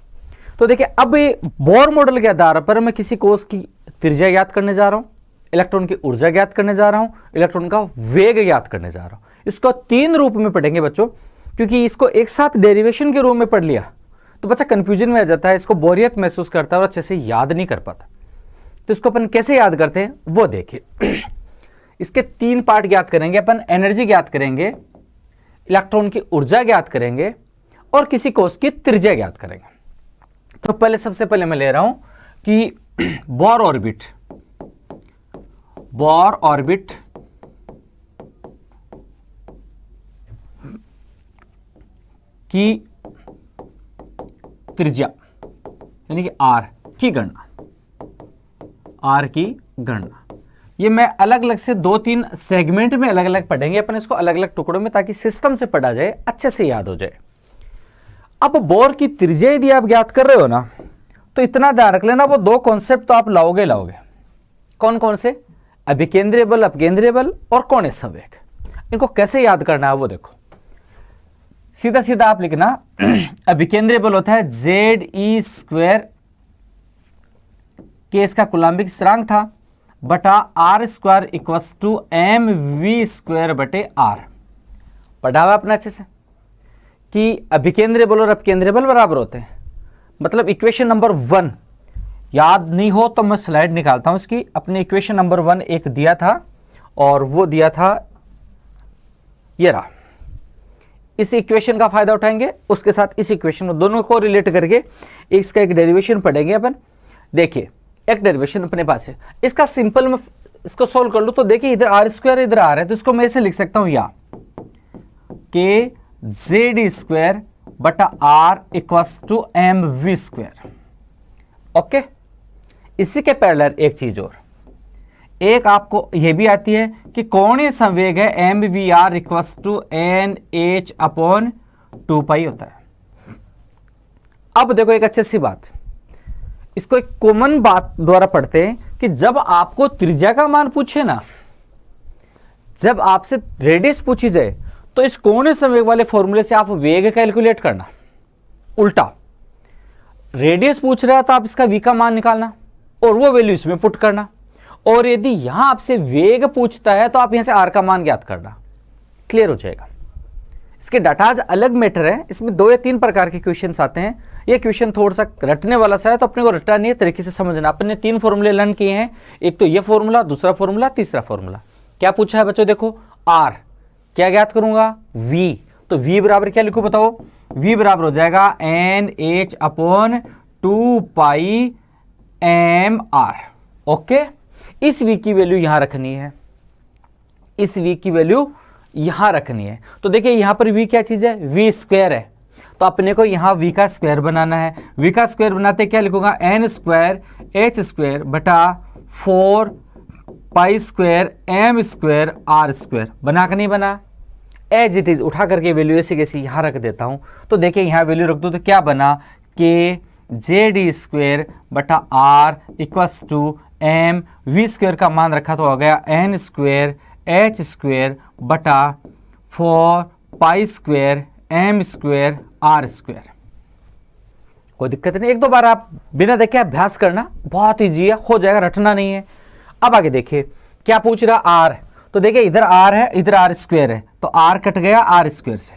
तो देखिए अब बोर मॉडल के आधार पर मैं किसी कोश की त्रिज्या ज्ञात करने जा रहा हूं, इलेक्ट्रॉन की ऊर्जा ज्ञात करने जा रहा हूं, इलेक्ट्रॉन का वेग ज्ञात करने जा रहा हूं। इसको 3 रूप में पढ़ेंगे बच्चों, क्योंकि इसको एक साथ डेरिवेशन के रूप में पढ़ लिया तो बच्चा कंफ्यूजन में आ जाता है, इसको बोरियत महसूस करता है और अच्छे से याद नहीं कर पाता। तो इसको अपन कैसे याद करते हैं वो देखिए। इसके 3 पार्ट ज्ञात करेंगे अपन, एनर्जी ज्ञात करेंगे, इलेक्ट्रॉन की ऊर्जा ज्ञात करेंगे, और किसी कोश की त्रिज्या ज्ञात करेंगे। तो पहले सबसे पहले मैं ले रहा हूं कि बोर ऑर्बिट की त्रिज्या यानी कि R की गणना, ये मैं अलग अलग से 2-3 सेगमेंट में अलग अलग पढ़ेंगे अपन इसको, अलग अलग टुकड़ों में, ताकि सिस्टम से पढ़ा जाए, अच्छे से याद हो जाए। अब बोर की त्रिज्या यदि आप ज्ञात कर रहे हो ना, तो इतना ध्यान रख लेना, वो 2 कॉन्सेप्ट तो आप लाओगे। कौन कौन से? अभिकेंद्रीय बल, अपकेंद्रीय बल, और कोणीय संवेग। इनको कैसे याद करना है वो देखो, सीधा सीधा आप लिखना अभिकेंद्रीय बल होता है Ze², के इसका कूलाम्बिक स्थिरांक था, बटा R² इक्वल्स टू mv² बटे r। पढ़ा हुआ अपना अच्छे से कि अभिकेंद्रीय बल और अपकेंद्रीय बल बराबर होते हैं। मतलब इक्वेशन नंबर 1 याद नहीं हो तो मैं स्लाइड निकालता हूं इसकी। अपने इक्वेशन नंबर 1 एक दिया था और वो दिया था ये रहा। इस इक्वेशन का फायदा उठाएंगे, उसके साथ इस इक्वेशन में दोनों को रिलेट करके इसका एक डेरिवेशन पढ़ेंगे अपन। देखिए एक डेरिवेशन अपने पास है, इसका सिंपल में इसको सोल्व कर लो तो देखिए इधर R² इधर R है, तो इसको मैं ऐसे लिख सकता हूं या के Zd² बटा R equals to mv²। Okay, इसी के पैरेलल एक चीज और, एक आपको यह भी आती है कि कोणीय संवेग है mvr equals to nh upon 2π होता है। अब देखो एक अच्छी सी बात, इसको एक कॉमन बात द्वारा पढ़ते हैं कि जब आपको त्रिज्या का मान पूछे ना, जब आपसे रेडियस पूछी जाए तो इस कोणीय संवेग वाले फॉर्मूले से आप वेग कैलकुलेट करना। उल्टा रेडियस पूछ रहा है तो आप इसका v का मान निकालना और वो वैल्यू इसमें पुट करना, और यदि यहां आपसे वेग पूछता है तो आप यहां से r का मान ज्ञात करना। क्लियर हो जाएगा। इसके डाटाज अलग मैटर है, इसमें 2 या 3 प्रकार के क्वेश्चंस आते हैं। ये क्वेश्चन थोड़ा सा रटने वाला सा है तो अपने को रटना नहीं है, तरीके से समझना। अपने 3 फॉर्मूले लर्न किए हैं, एक तो ये फॉर्मूला, दूसरा फॉर्मूला, तीसरा फॉर्मूला। क्या पूछा है बच्चों, देखो r क्या ज्ञात करूंगा, v। तो v बराबर क्या लिखो बताओ, v बराबर हो जाएगा nh अपॉन 2π mr। ओके, इस v की वैल्यू यहां रखनी है, इस v की वैल्यू यहां रखनी है। तो देखिए यहां पर v क्या चीज है, v² है, तो अपने को यहां v का स्क्वायर बनाना है। v का स्क्वायर बनाते क्या लिखूंगा, n² h² बटा 4π² m² r²। बना के नहीं बना, एज इट इज उठा करके वैल्यू ऐसे कैसी यहां रख देता हूं। तो देखिए यहां वैल्यू रख दो तो क्या बना, के Zd² बटा r इक्वल्स टू mv² का मान रखा तो हो गया n² h² बटा 4π² m² r²। कोई दिक्कत नहीं, 1-2 बार आप बिना देखे अभ्यास करना, बहुत ईजी है, हो जाएगा, रटना नहीं है। अब आगे देखिए क्या पूछ रहा, r। तो देखिए इधर r है, इधर r² है, तो r कट गया r² से।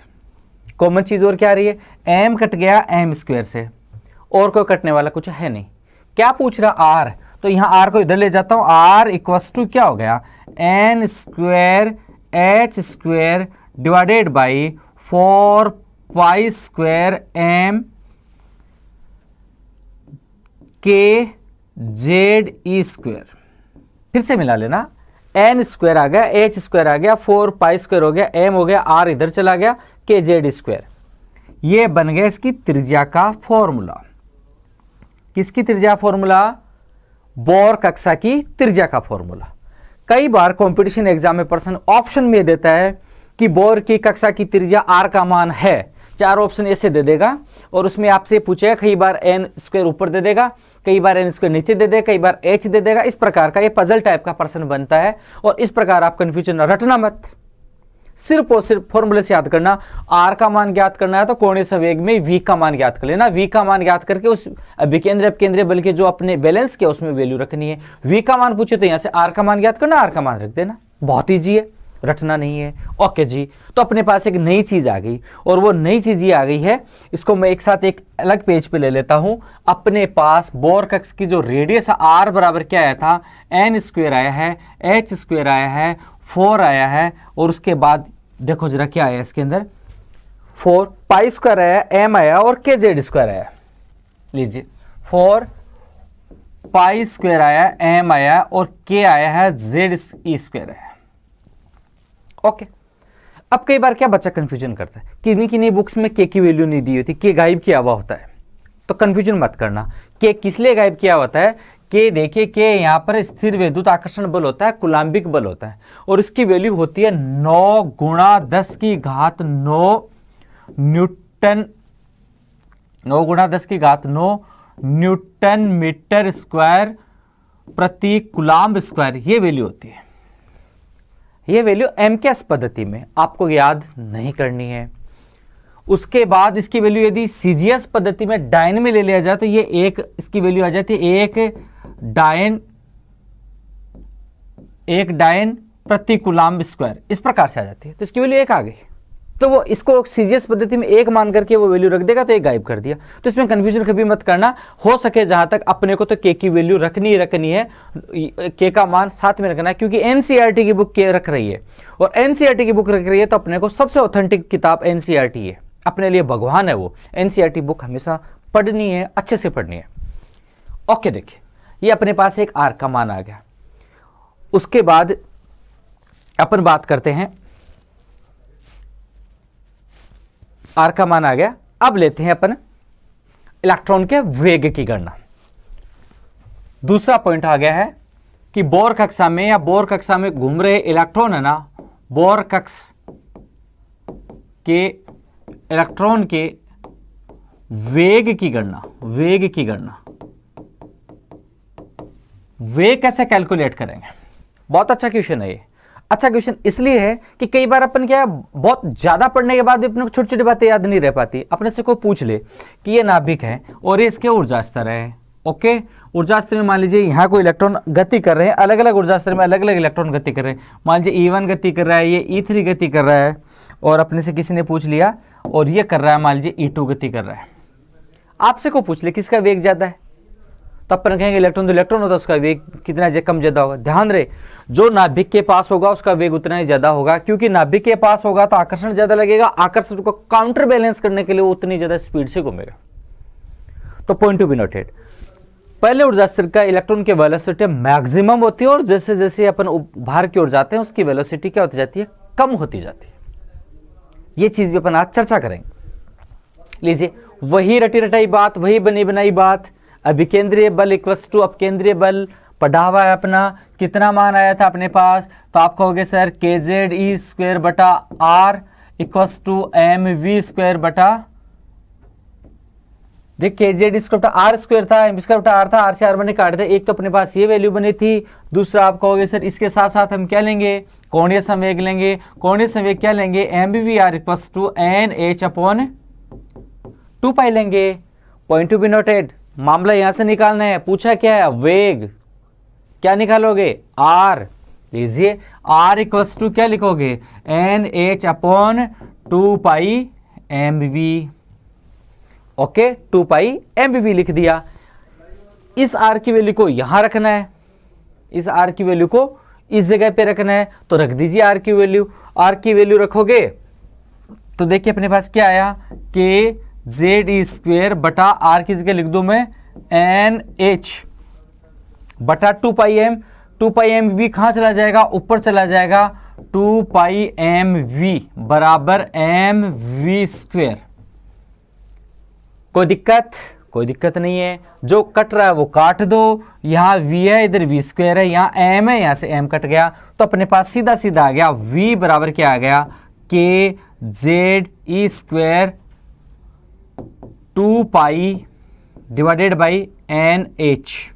कॉमन चीज और क्या आ रही है, m कट गया m² से, और कोई कटने वाला कुछ है नहीं। क्या पूछ रहा, r। तो यहां r को इधर ले जाता हूं, r इक्वल्स टू क्या हो गया, n² h² divided by 4π² m के Ze²। फिर से मिला लेना, n² आ गया, h² आ गया, 4π² हो गया, m हो गया, r इधर चला गया, के Ze²। ये बन गया इसकी त्रिज्या का फॉर्मूला। किसकी त्रिज्या फॉर्मूला, बोर कक्षा की त्रिज्या का फॉर्मूला। कई बार कंपटीशन एग्जाम में पर्सन ऑप्शन में देता है कि बोर की कक्षा की त्रिज्या r का मान है, 4 ऑप्शन ऐसे दे देगा और उसमें आपसे पूछेगा, कई बार n² ऊपर दे देगा, कई बार n² नीचे दे देगा, कई बार h दे देगा। इस प्रकार का ये पजल टाइप का पर्सन बनता है और इस प्रकार आप कंफ्यूजन रटना मत, सिर्फ और सिर्फ फॉर्मूले से याद करना। r का मान ज्ञात करना है तो कोणीय संवेग में v का मान ज्ञात कर लेना, v का मान ज्ञात करके उस अभिकेंद्रीय अपकेंद्रीय बल के जो अपने बैलेंस के उसमें वैल्यू रखनी है। v का मान पूछे तो यहां से r का मान ज्ञात करना, r का मान रख देना, बहुत ईजी है, रटना नहीं है। ओके जी, तो अपने पास एक नई चीज आ गई और वो नई चीज ये आ गई है, इसको मैं एक साथ एक अलग पेज पे ले लेता हूं। अपने पास बोर कक्ष की जो रेडियस r बराबर क्या आया था, n² आया है, h² आया है, 4 आया है, और उसके बाद देखो जरा क्या आया इसके अंदर, 4π² आया, m आया और के Z² आया। लीजिए 4π² आया, m आया और k आया है, Ze² आया। ओके, अब कई बार क्या बच्चा कंफ्यूजन करता है, किन्हीं बुक्स में के की वैल्यू नहीं दी होती, के गायब किया हुआ होता है, तो कंफ्यूजन मत करना। के किस लिए गायब किया होता है, के देखिए के यहाँ पर स्थिर विद्युत आकर्षण बल होता है, कूलाम्बिक बल होता है, और इसकी वैल्यू होती है 9 × 10⁹ न्यूटन, 9 × 10⁹ न्यूटन मीटर² प्रति कूलाम्ब स्क्वायर, ये वैल्यू होती है। ये वैल्यू MKS पद्धति में आपको याद नहीं करनी है। उसके बाद इसकी वैल्यु यदि CGS पद्धति में डायन में ले लिया जाए तो ये एक इसकी वैल्यू आ जाती है एक डायन प्रति कूलम्ब स्क्वायर, इस प्रकार से आ जाती है। तो इसकी वैल्यू एक आ गई, तो वो इसको CGS पद्धति में एक मान करके वो वैल्यू रख देगा, तो एक गायब कर दिया। तो इसमें कंफ्यूजन कभी मत करना, हो सके जहां तक अपने को तो K की वैल्यू रखनी है, K का मान साथ में रखना है, क्योंकि NCERT की बुक K रख रही है और NCERT की बुक रख रही है तो अपने को सबसे ऑथेंटिक किताब NCERT है, अपने लिए भगवान है वो। NCERT बुक हमेशा पढ़नी है, अच्छे से पढ़नी है। ओके, देखिए ये अपने पास एक R का मान आ गया। उसके बाद अपन बात करते हैं, R का मान आ गया। अब लेते हैं अपन इलेक्ट्रॉन के वेग की गणना। दूसरा पॉइंट आ गया है कि बोर कक्षा में या बोर कक्षा में घूम रहे इलेक्ट्रॉन है ना, बोर कक्ष के इलेक्ट्रॉन के वेग की गणना। वेग कैसे कैलकुलेट करेंगे? बहुत अच्छा क्वेश्चन है ये। अच्छा क्वेश्चन इसलिए है कि कई बार अपन क्या बहुत ज्यादा पढ़ने के बाद भी अपने को छोटी छोटी बातें याद नहीं रह पाती। अपने से कोई पूछ ले कि ये नाभिक है और ये इसके ऊर्जा स्तर है। ओके, ऊर्जा स्तर में मान लीजिए यहाँ कोई इलेक्ट्रॉन गति कर रहे हैं, अलग अलग ऊर्जा स्तर में अलग अलग इलेक्ट्रॉन गति कर रहे हैं। मान लीजिए E1 गति कर रहा है, ये E3 गति कर रहा है, और अपने से किसी ने पूछ लिया और ये कर रहा है मान लीजिए E2 गति कर रहा है। आपसे को पूछ ले किसका वेग ज्यादा है, तो अपन कहेंगे इलेक्ट्रॉन तो इलेक्ट्रॉन होता है, उसका वेग कितना कम ज्यादा होगा। ध्यान रहे, जो नाभिक के पास होगा उसका वेग उतना ही ज्यादा होगा, क्योंकि नाभिक के पास होगा तो आकर्षण ज्यादा लगेगा, आकर्षण को काउंटर बैलेंस करने के लिए वो उतनी ज्यादा स्पीड से घूमेगा। तो पॉइंट टू बी नोटेड, पहले ऊर्जा स्तर का इलेक्ट्रॉन की वेलोसिटी मैक्सिमम होती है और जैसे जैसे अपन बाहर की ओर जाते हैं उसकी वेलोसिटी क्या होती जाती है, कम होती जाती है। ये चीज भी अपन आज चर्चा करेंगे। लीजिए वही रटी रटाई बात, वही बनी बनाई बात। अभिकेंद्रीय बल इक्वल्स टू अपकेंद्रीय बल पढ़ा हुआ है अपना। कितना मान आया था अपने पास, तो आप कहोगे सर kZe² बटा R इक्वल्स टू mv² बटा, देख kZe² बटा R² था, mv² बटा R था, R से R बने काट दे। एक तो अपने पास ये वैल्यू बनी थी, दूसरा आप कहोगे सर इसके साथ साथ हम क्या लेंगे, कोणीय संवेग लेंगे। कोणीय संवेग क्या लेंगे, mvr इक्वल्स टू nh/2π लेंगे। पॉइंट टू बी नोटेड, मामला यहां से निकालना है। पूछा क्या है, वेग। क्या निकालोगे, R। लीजिए R इक्वल्स टू क्या लिखोगे, nh/2πmv। ओके, 2πmv लिख दिया। इस R की वैल्यू को यहां रखना है, इस R की वैल्यू को इस जगह पे रखना है, तो रख दीजिए R की वैल्यू। R की वैल्यू रखोगे तो देखिए अपने पास क्या आया, kZe² बटा R की जगह लिख दूं मैं NH बटा 2πm। 2πmv कहां चला जाएगा, ऊपर चला जाएगा। 2πmv बराबर mv²। कोई दिक्कत? कोई दिक्कत नहीं है। जो कट रहा है वो काट दो, यहां v है, इधर v² है, यहां m है, यहां से m कट गया, तो अपने पास सीधा सीधा आ गया v बराबर क्या आ गया, kZe² 2π divided by NH।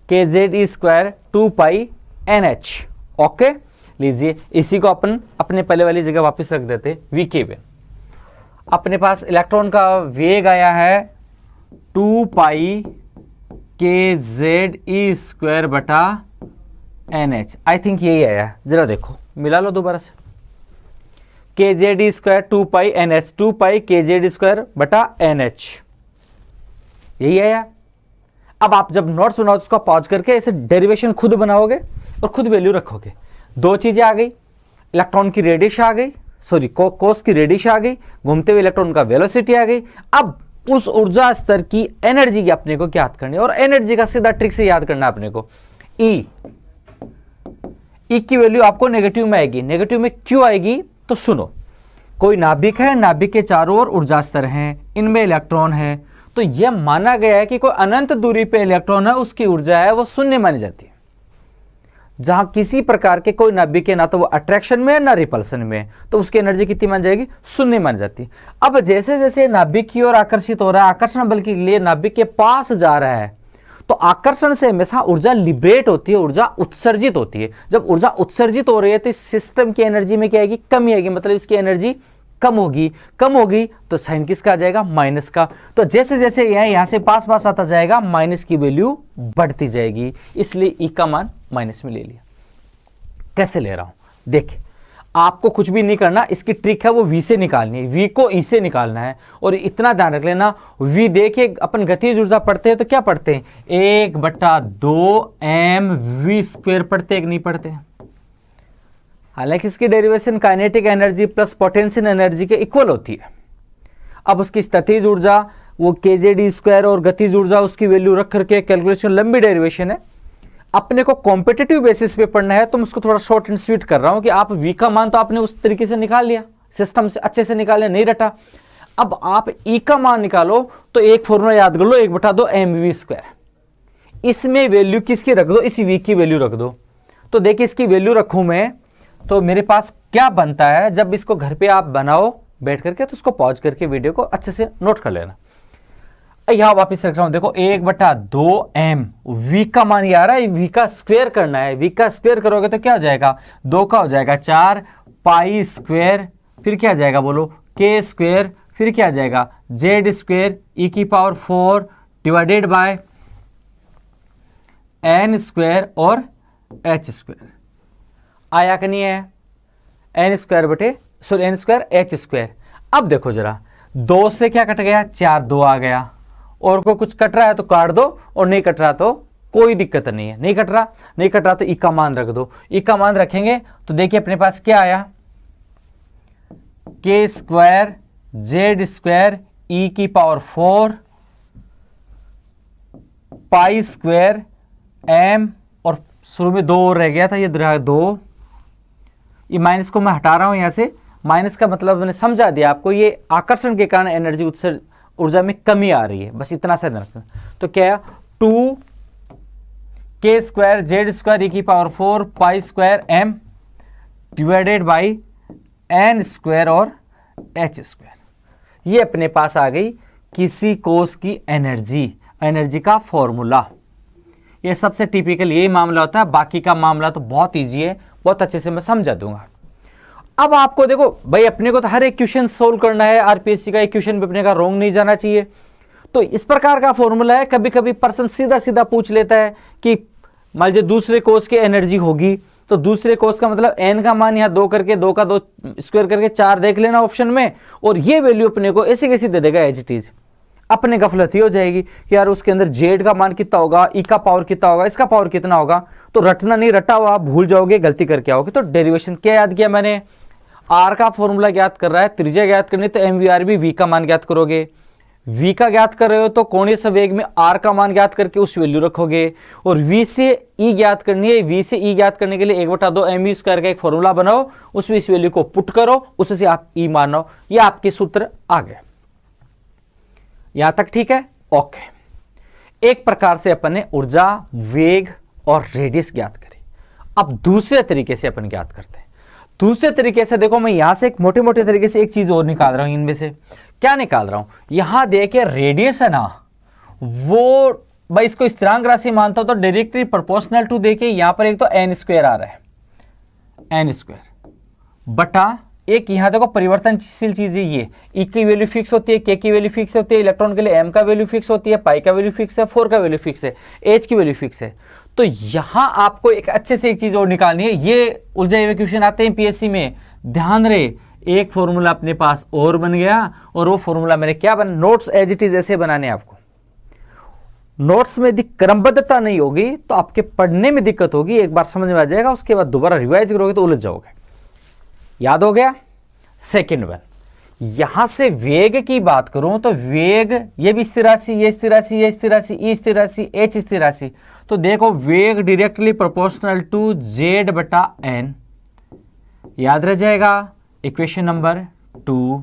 kZe² 2π NH। Okay, लीजिए इसी को अपन अपने पहले वाली जगह वापस रख देते Vk पे। अपने पास इलेक्ट्रॉन का वेग आया है 2π kZe² बटा NH। आई थिंक यही आया, जरा देखो मिला लो दोबारा से। kZe² 2π NH, 2π kZe² बटा NH, यही आया। अब आप जब नोट्स बनाओ उसको पॉज करके ऐसे डेरिवेशन खुद बनाओगे और खुद वैल्यू रखोगे। दो चीजें आ गई, इलेक्ट्रॉन की रेडियस आ गई, सॉरी कोस की रेडियस आ गई, घूमते हुए इलेक्ट्रॉन का वेलोसिटी आ गई। अब उस ऊर्जा स्तर की एनर्जी की अपने को याद करनी है, और एनर्जी का सीधा ट्रिक से याद करना अपने को। ई की वैल्यू आपको नेगेटिव में आएगी। नेगेटिव में क्यों आएगी, तो सुनो, कोई नाभिक है, नाभिक के चारों ओर ऊर्जा स्तर हैं, इनमें इलेक्ट्रॉन है, तो यह माना गया है कि कोई अनंत दूरी पे इलेक्ट्रॉन है, उसकी ऊर्जा है वो शून्य मानी जाती है। जहां किसी प्रकार के कोई नाभिक है, ना तो वो अट्रैक्शन में है ना रिपल्सन में है, तो उसकी एनर्जी कितनी मान जाएगी, शून्य मान जाती है। अब जैसे जैसे नाभिक की ओर आकर्षित हो रहा है, आकर्षण बल के लिए नाभिक के पास जा रहा है, तो आकर्षण से हमेशा ऊर्जा लिबरेट होती है, ऊर्जा उत्सर्जित होती है। जब ऊर्जा उत्सर्जित हो रही है तो इस सिस्टम की एनर्जी में क्या आएगी, कमी आएगी, मतलब इसकी एनर्जी कम होगी। कम होगी तो साइन किसका आ जाएगा, माइनस का। तो जैसे जैसे यह यहां से पास पास आता जाएगा माइनस की वैल्यू बढ़ती जाएगी, इसलिए ई का मान माइनस में ले लिया। कैसे ले रहा हूं देखिए, आपको कुछ भी नहीं करना, इसकी ट्रिक है वो वी से निकालनी है, वी को ई से निकालना है। और इतना ध्यान रख लेना, वी देखिए अपन गतिज ऊर्जा पढ़ते हैं तो क्या पढ़ते हैं, 1/2 mv² पढ़ते हैं कि नहीं पढ़ते हैं। हालांकि इसकी derivation kinetic energy plus potential energy के इक्वल होती है। अब उसकी स्थितिज ऊर्जा वो kjd² और गतिज ऊर्जा उसकी वैल्यू रख करके कैलकुलेशन, लंबी डेरिवेशन है, अपने को कॉम्पिटिटिव बेसिस पे पढ़ना है तो मैं उसको थोड़ा शॉर्ट एंड स्वीट कर रहा हूं कि आप वी का मान तो आपने उस तरीके से निकाल लिया, सिस्टम से अच्छे से निकाल लिया, नहीं रटा। अब आप ई का मान निकालो तो एक फॉर्मूला याद कर लो, 1/2 mv²। इसमें वैल्यू किसकी रख दो, इस वी की वैल्यू रख दो। तो देखिए इसकी वैल्यू रखूं मैं तो मेरे पास क्या बनता है, जब इसको घर पे आप बनाओ बैठ करके तो उसको पॉज करके वीडियो को अच्छे से नोट कर लेना। यहां वापिस रख रहा हूं, देखो 1/2 m, v का मान ये आ रहा है, v का स्क्वायर करना है। v का स्क्वायर करोगे तो क्या हो जाएगा, 2 का हो जाएगा 4 π², फिर क्या आ जाएगा बोलो k², फिर क्या आ जाएगा z² e⁴ divided by n² और h²। आया कि नहीं है, n² h²। अब देखो जरा, 2 से क्या कट गया, 4 2 आ गया, और को कुछ कट रहा है तो काट दो, और नहीं कट रहा तो कोई दिक्कत नहीं है। नहीं कट रहा तो ई का मान रख दो। ई का मान रखेंगे तो देखिए अपने पास क्या आया, k² z² e⁴ π² m, और शुरू में 2 और रह गया था, ये 2, ये माइनस को मैं हटा रहा हूं यहां से। माइनस का मतलब मैंने समझा दिया आपको, ये आकर्षण के कारण एनर्जी उत्सर्जन ऊर्जा में कमी आ रही है, बस इतना सा रखना। तो क्या है, 2k² z² e⁴ π² m divided by n² और h²। ये अपने पास आ गई किसी कोष की एनर्जी का फॉर्मूला। ये सबसे टिपिकल यही मामला होता है, बाकी का मामला तो बहुत ईजी है, बहुत अच्छे से मैं समझा दूंगा। अब आपको देखो भाई, अपने को तो हर एक क्वेश्चन सोल्व करना है, आरपीएससी का एक क्वेश्चन भी अपने का रॉन्ग नहीं जाना चाहिए। तो इस प्रकार का फॉर्मूला है। कभी कभी पर्सन सीधा सीधा पूछ लेता है कि मान लीजिए दूसरे कोष की एनर्जी होगी, तो दूसरे कोष का मतलब n का मान यहाँ 2 करके 2 का 2 स्क्वायर करके 4 देख लेना ऑप्शन में, और ये वैल्यू अपने को ऐसी कैसी दे देगा एज इट इज। अपने गफलत ही हो जाएगी कि यार उसके अंदर z का मान कितना होगा, ई का पावर कितना होगा, इसका पावर कितना होगा। तो रटना नहीं, रटा हुआ आप भूल जाओगे, गलती करके आओगे। तो डेरिवेशन क्या याद किया मैंने, आर का फॉर्मूला ज्ञात कर रहा है, त्रिज्या ज्ञात करनी तो mv/r वी का मान ज्ञात करोगे। v का ज्ञात कर रहे हो तो कोणीय संवेग में r का मान ज्ञात करके उस वैल्यू रखोगे। और v से e ज्ञात करनी है, v से e ज्ञात करने के लिए 1/2 mv² का एक फॉर्मूला बनाओ, उसमें इस वैल्यू को पुट करो, उससे आप e मानो। ये आपके सूत्र आ गए। यहां तक ठीक है, ओके। एक प्रकार से अपन ने ऊर्जा, वेग और रेडियस ज्ञात करी। अब दूसरे तरीके से अपन ज्ञात करते हैं। दूसरे तरीके से देखो, मैं यहां से एक मोटे मोटे तरीके से एक चीज और निकाल रहा हूं। इनमें से क्या निकाल रहा हूं, यहां देखिए रेडियस है ना, वो भाई इसको स्थिरांक राशि मानता हूं तो डायरेक्टली प्रोपोर्शनल टू, देखिए यहां पर एक तो n² आ रहा है, n² बटा एक, यहां देखो परिवर्तनशील चीज है, ये ई की वैल्यू फिक्स होती है, के की वैल्यू फिक्स होती है, इलेक्ट्रॉन के लिए m का वैल्यू फिक्स होती है, पाई का वैल्यू फिक्स है, 4 का वैल्यू फिक्स है, h की वैल्यू फिक्स है। तो यहां आपको एक अच्छे से एक चीज और निकालनी है। ये उलझे हुए क्वेश्चन आते हैं पीएससी में, ध्यान रहे। एक फॉर्मूला अपने पास और बन गया, और वो फॉर्मूला मैंने क्या बना, नोट्स एज इट इज ऐसे बनाने आपको। नोट्स में क्रमबद्धता नहीं होगी तो आपके पढ़ने में दिक्कत होगी। एक बार समझ में आ जाएगा, उसके बाद दोबारा रिवाइज करोगे तो उलझ जाओगे। याद हो गया। सेकेंड वन, यहां से वेग की बात करूं तो वेग, ये भी स्थिर राशि, ये स्थिर राशि, ये स्थिर राशि, ई स्थिर राशि, एच स्थिर राशि। तो देखो वेग डायरेक्टली प्रोपोर्शनल टू z/n, याद रह जाएगा। Equation number 2।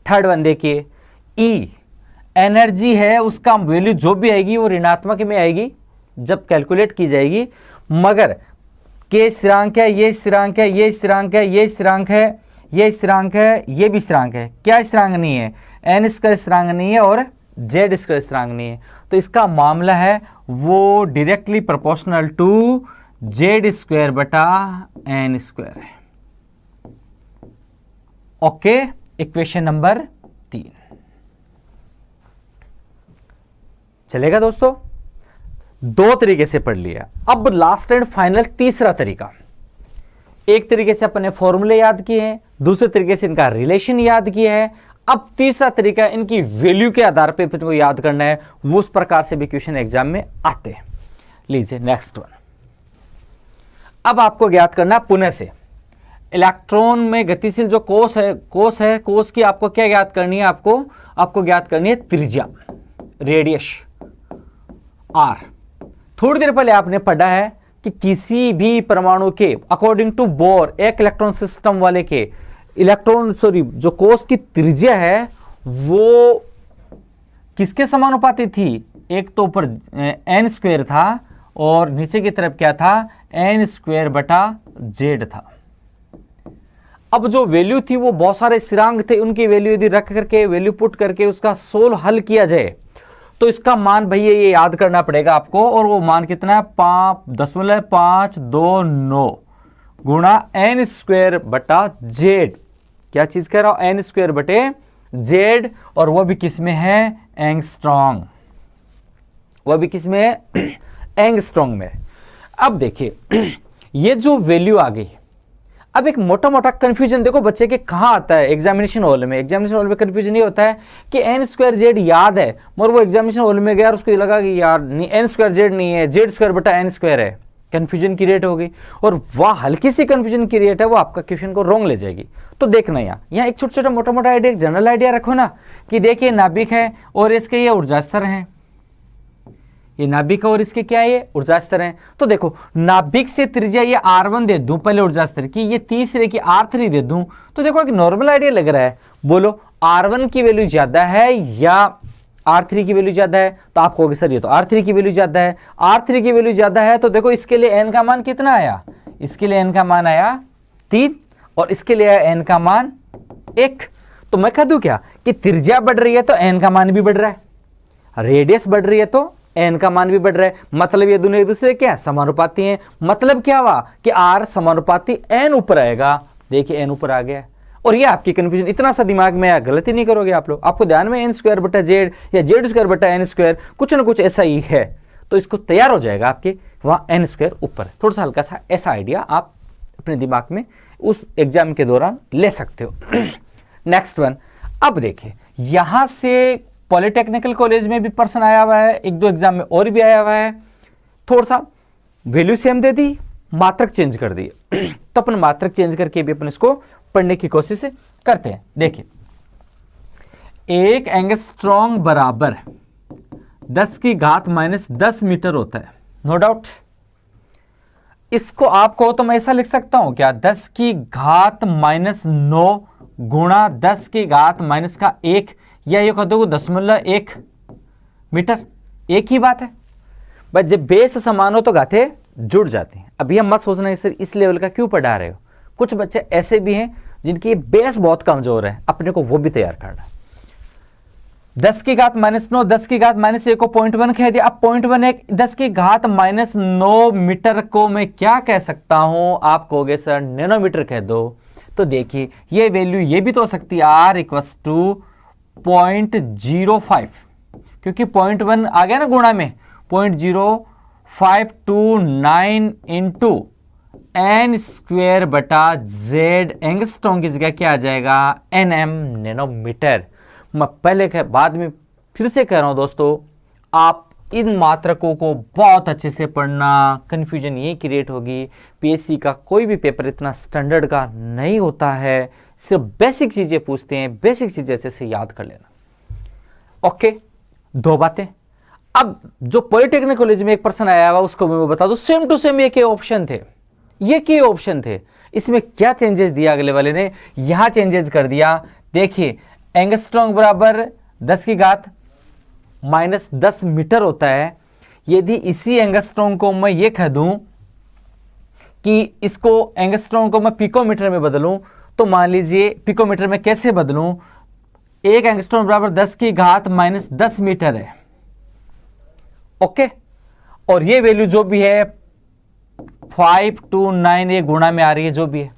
थर्ड वन देखिए, ई एनर्जी है, उसका वैल्यू जो भी आएगी वो ऋणात्मक में आएगी जब कैलकुलेट की जाएगी, मगर के स्थिरांक है, ये स्थिरांक है, ये स्थिरांक है, ये स्थिरांक है, ये स्थिरांक है, ये भी स्थिरांक है। क्या स्थिरांक नहीं है, n² स्थिरांक नहीं है, और जेड स्क्वायर स्थिरांक नहीं है, तो इसका मामला है वो directly proportional to Z square बटा एन स्क्वायर है। ओके, इक्वेशन नंबर 3 चलेगा दोस्तों। दो तरीके से पढ़ लिया, अब लास्ट एंड फाइनल तीसरा तरीका। एक तरीके से अपने फॉर्मूले याद किए हैं, दूसरे तरीके से इनका रिलेशन याद किया है, अब तीसरा तरीका इनकी वैल्यू के आधार पे फिर वो याद करना है, वो उस प्रकार से भी क्वेश्चन एग्जाम में आते हैं। लीजिए नेक्स्ट वन। अब आपको ज्ञात करना पुनः से इलेक्ट्रॉन में गतिशील जो कोस की आपको क्या ज्ञात करनी है, आपको ज्ञात करनी है त्रिज्या, रेडियस आर। थोड़ी देर पहले आपने पढ़ा है कि किसी भी परमाणु के अकॉर्डिंग टू बोर, एक इलेक्ट्रॉन सिस्टम वाले के जो कोस की त्रिज्या है वो किसके समानुपाती थी? एक तो ऊपर एन स्क्वायर था और नीचे की तरफ क्या था? एन स्क्वायर बटा जेड था। अब जो वैल्यू थी वो बहुत सारे स्थिरांक थे, उनकी वैल्यू यदि रख करके वैल्यू पुट करके उसका सोल हल किया जाए तो इसका मान भैया ये याद करना पड़ेगा आपको, और वो मान कितना है? 5.529 गुणा एन स्क्वायर बटा जेड। क्या चीज कह रहा हूं? एन स्क्वायर बटे जेड, और वो भी किस में है? एंगस्ट्रॉन्ग। वह भी किस में है? एंगस्ट्रॉन्ग में। अब देखिए ये जो वैल्यू आ गई, अब एक मोटा मोटा कंफ्यूजन देखो बच्चे के कहां आता है एग्जामिनेशन हॉल में। एग्जामिनेशन हॉल में कंफ्यूजन ये होता है कि एन स्क्वायर जेड याद है, मगर वो एग्जामिनेशन हॉल में गया और उसको लगा कि यार नहीं, एन स्क्वायर जेड नहीं है, जेड स्क्वायर बटा एन स्क्वायर है। कंफ्यूजन क्रिएट हो गई, और वह हल्की सी कंफ्यूजन क्रिएट है, वो आपका क्वेश्चन को रॉन्ग ले जाएगी। तो देखना यहाँ एक छोटा छोटा मोटा मोटा आइडिया, एक जनरल आइडिया रखो ना कि देखिए नाभिक है और इसके ये ऊर्जा स्तर हैं, ये नाभिक और इसके क्या है? ये ऊर्जा स्तर हैं। तो देखो नाभिक से त्रिज्या ये R1 दे दूं पहले ऊर्जा स्तर की, ये तीसरे की R3 दे दूं, तो देखो एक नॉर्मल आइडिया लग रहा है। बोलो R1 की वैल्यू ज्यादा है या R3 की वैल्यू ज्यादा है? तो आप कहोगे सर ये तो R3 की वैल्यू ज्यादा है। R3 की वैल्यू ज्यादा है तो देखो इसके लिए n का मान कितना आया? इसके लिए n का मान आया 3 और इसके लिए आया n का मान 1। तो मैं कह दूं क्या कि त्रिज्या बढ़ रही है तो n का मान भी बढ़ रहा है, रेडियस बढ़ रही है तो n का मान भी बढ़ रहा है। मतलब ये दोनों एक दूसरे क्या है? समानुपाती हैं। मतलब क्या हुआ कि r समानुपाती n ऊपर आएगा। देखिए n ऊपर आ गया। और ये आपकी कंफ्यूजन, इतना सा दिमाग में गलती नहीं करोगे आप लोग। आपको ध्यान में एन स्क्वायर बटा जेड या जेड स्क्वायर बटा एन स्क्वायर कुछ ना कुछ ऐसा ही है, तो इसको तैयार हो जाएगा आपके वहां एन स्क्वायर ऊपर। थोड़ा सा हल्का सा ऐसा आइडिया आप अपने दिमाग में उस एग्जाम के दौरान ले सकते हो। Next one. अब देखिए यहां से पॉलिटेक्निकल कॉलेज में भी पर्सन आया हुआ है, एक दो एग्जाम में और भी आया हुआ है। थोड़ा सा वैल्यू सेम दे दी, मात्रक चेंज कर दी। तो अपन मात्रक चेंज करके भी अपन इसको पढ़ने की कोशिश करते हैं। देखिए एक एंगस्ट्रॉन्ग बराबर 10 की घात -10 मीटर होता है, नो डाउट। इसको आपको तो मैं ऐसा लिख सकता हूं क्या? 10 की घात -9 गुणा 10 की घात -1, या ये कह दो 0.1 मीटर। एक ही बात है बस, जब बेस समान हो तो घातें जुड़ जाती हैं। अभी हम मत सोचना इस लेवल का क्यों पढ़ा रहे हो। कुछ बच्चे ऐसे भी हैं जिनकी बेस बहुत कमजोर है, अपने को वो भी तैयार करना है। 10 की घात -9, 10 की घात -1 को 0.1 कह दिया। अब 0.1 10 की घात -9 मीटर को मैं क्या कह सकता हूं? आप कहोगे सर नैनोमीटर कह दो। तो देखिए ये वैल्यू ये भी तो हो सकती है, R = 0.05, क्योंकि 0.1 आ गया ना गुणा में, 0.0529 इंटू एन स्क्वायर बटा जेड। एंगस्ट्रॉन्ग की जगह क्या आ जाएगा? nm, nanometre. मैं पहले बाद में फिर से कह रहा हूं दोस्तों, आप इन मात्रकों को बहुत अच्छे से पढ़ना। कंफ्यूजन ये क्रिएट होगी, पीएससी का कोई भी पेपर इतना स्टैंडर्ड का नहीं होता है, सिर्फ बेसिक चीजें पूछते हैं, बेसिक चीजें अच्छे से याद कर लेना। ओके, दो बातें। अब जो पॉलिटेक्निक कॉलेज में एक पर्सन आया हुआ उसको मैं बता दूं, सेम टू सेम ये के ऑप्शन थे, ये के ऑप्शन थे। इसमें क्या चेंजेस दिया अगले वाले ने? यहां चेंजेस कर दिया। देखिए एंगस्ट्रॉन्ग बराबर 10 की घात -10 मीटर होता है। यदि इसी एंगस्ट्रॉन्ग को मैं ये कह दूं कि इसको एंगस्ट्रॉन्ग को मैं पिकोमीटर में बदलूं, तो मान लीजिए पिकोमीटर में कैसे बदलूं? 1 एंगस्ट्रॉम बराबर 10 की घात माइनस 10 मीटर है। ओके, और ये वैल्यू जो भी है 529 ये गुणा में आ रही है जो भी है।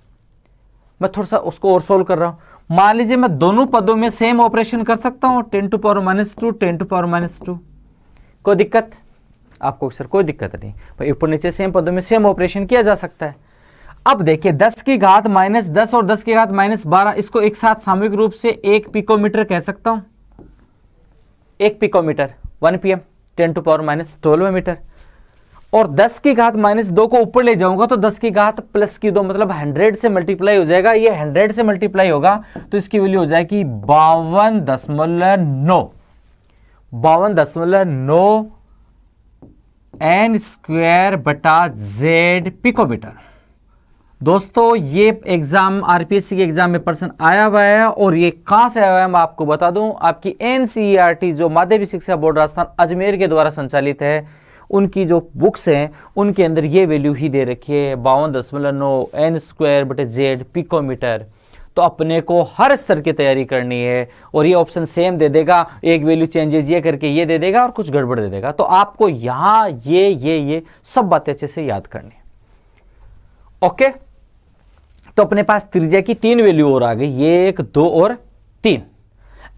मैं थोड़ा सा उसको और सोल्व कर रहा हूं। मान लीजिए मैं दोनों पदों में सेम ऑपरेशन कर सकता हूं, 10 to power minus 2, 10 to power minus 2। कोई दिक्कत आपको? सर कोई दिक्कत नहीं भाई, ऊपर नीचे सेम पदों में सेम ऑपरेशन किया जा सकता है। अब देखिए 10 की घात माइनस 10 और 10 की घात माइनस 12, इसको एक साथ सामूहिक रूप से 1 पिकोमीटर कह सकता हूं। 1 picometre 1 pm 10 to power minus 12 metre. और 10 की घात माइनस 2 को ऊपर ले जाऊंगा तो 10 की घात प्लस की 2, मतलब 100 से मल्टीप्लाई हो जाएगा। ये 100 से मल्टीप्लाई होगा तो इसकी वैल्यू हो जाएगी 52.9 एन स्क्वायर बटा जेड पिकोमीटर। दोस्तों ये एग्जाम आरपीएससी के एग्जाम में पर्सन आया हुआ है, और ये कहां से आया हुआ है मैं आपको बता दूं, आपकी एनसीईआरटी जो माध्यमिक शिक्षा बोर्ड राजस्थान अजमेर के द्वारा संचालित है, उनकी जो बुक्स हैं उनके अंदर ये वैल्यू ही दे रखी है 52.9 एन स्क्वायर बटे जेड पिकोमीटर। तो अपने को हर स्तर की तैयारी करनी है, और ये ऑप्शन सेम दे देगा, एक वैल्यू चेंजेस ये करके ये दे देगा और कुछ गड़बड़ दे देगा। तो आपको यहां ये सब बातें अच्छे से याद करनी है। ओके, तो अपने पास त्रिज्या की 3 वैल्यू और आ गई, 1, 2 और 3।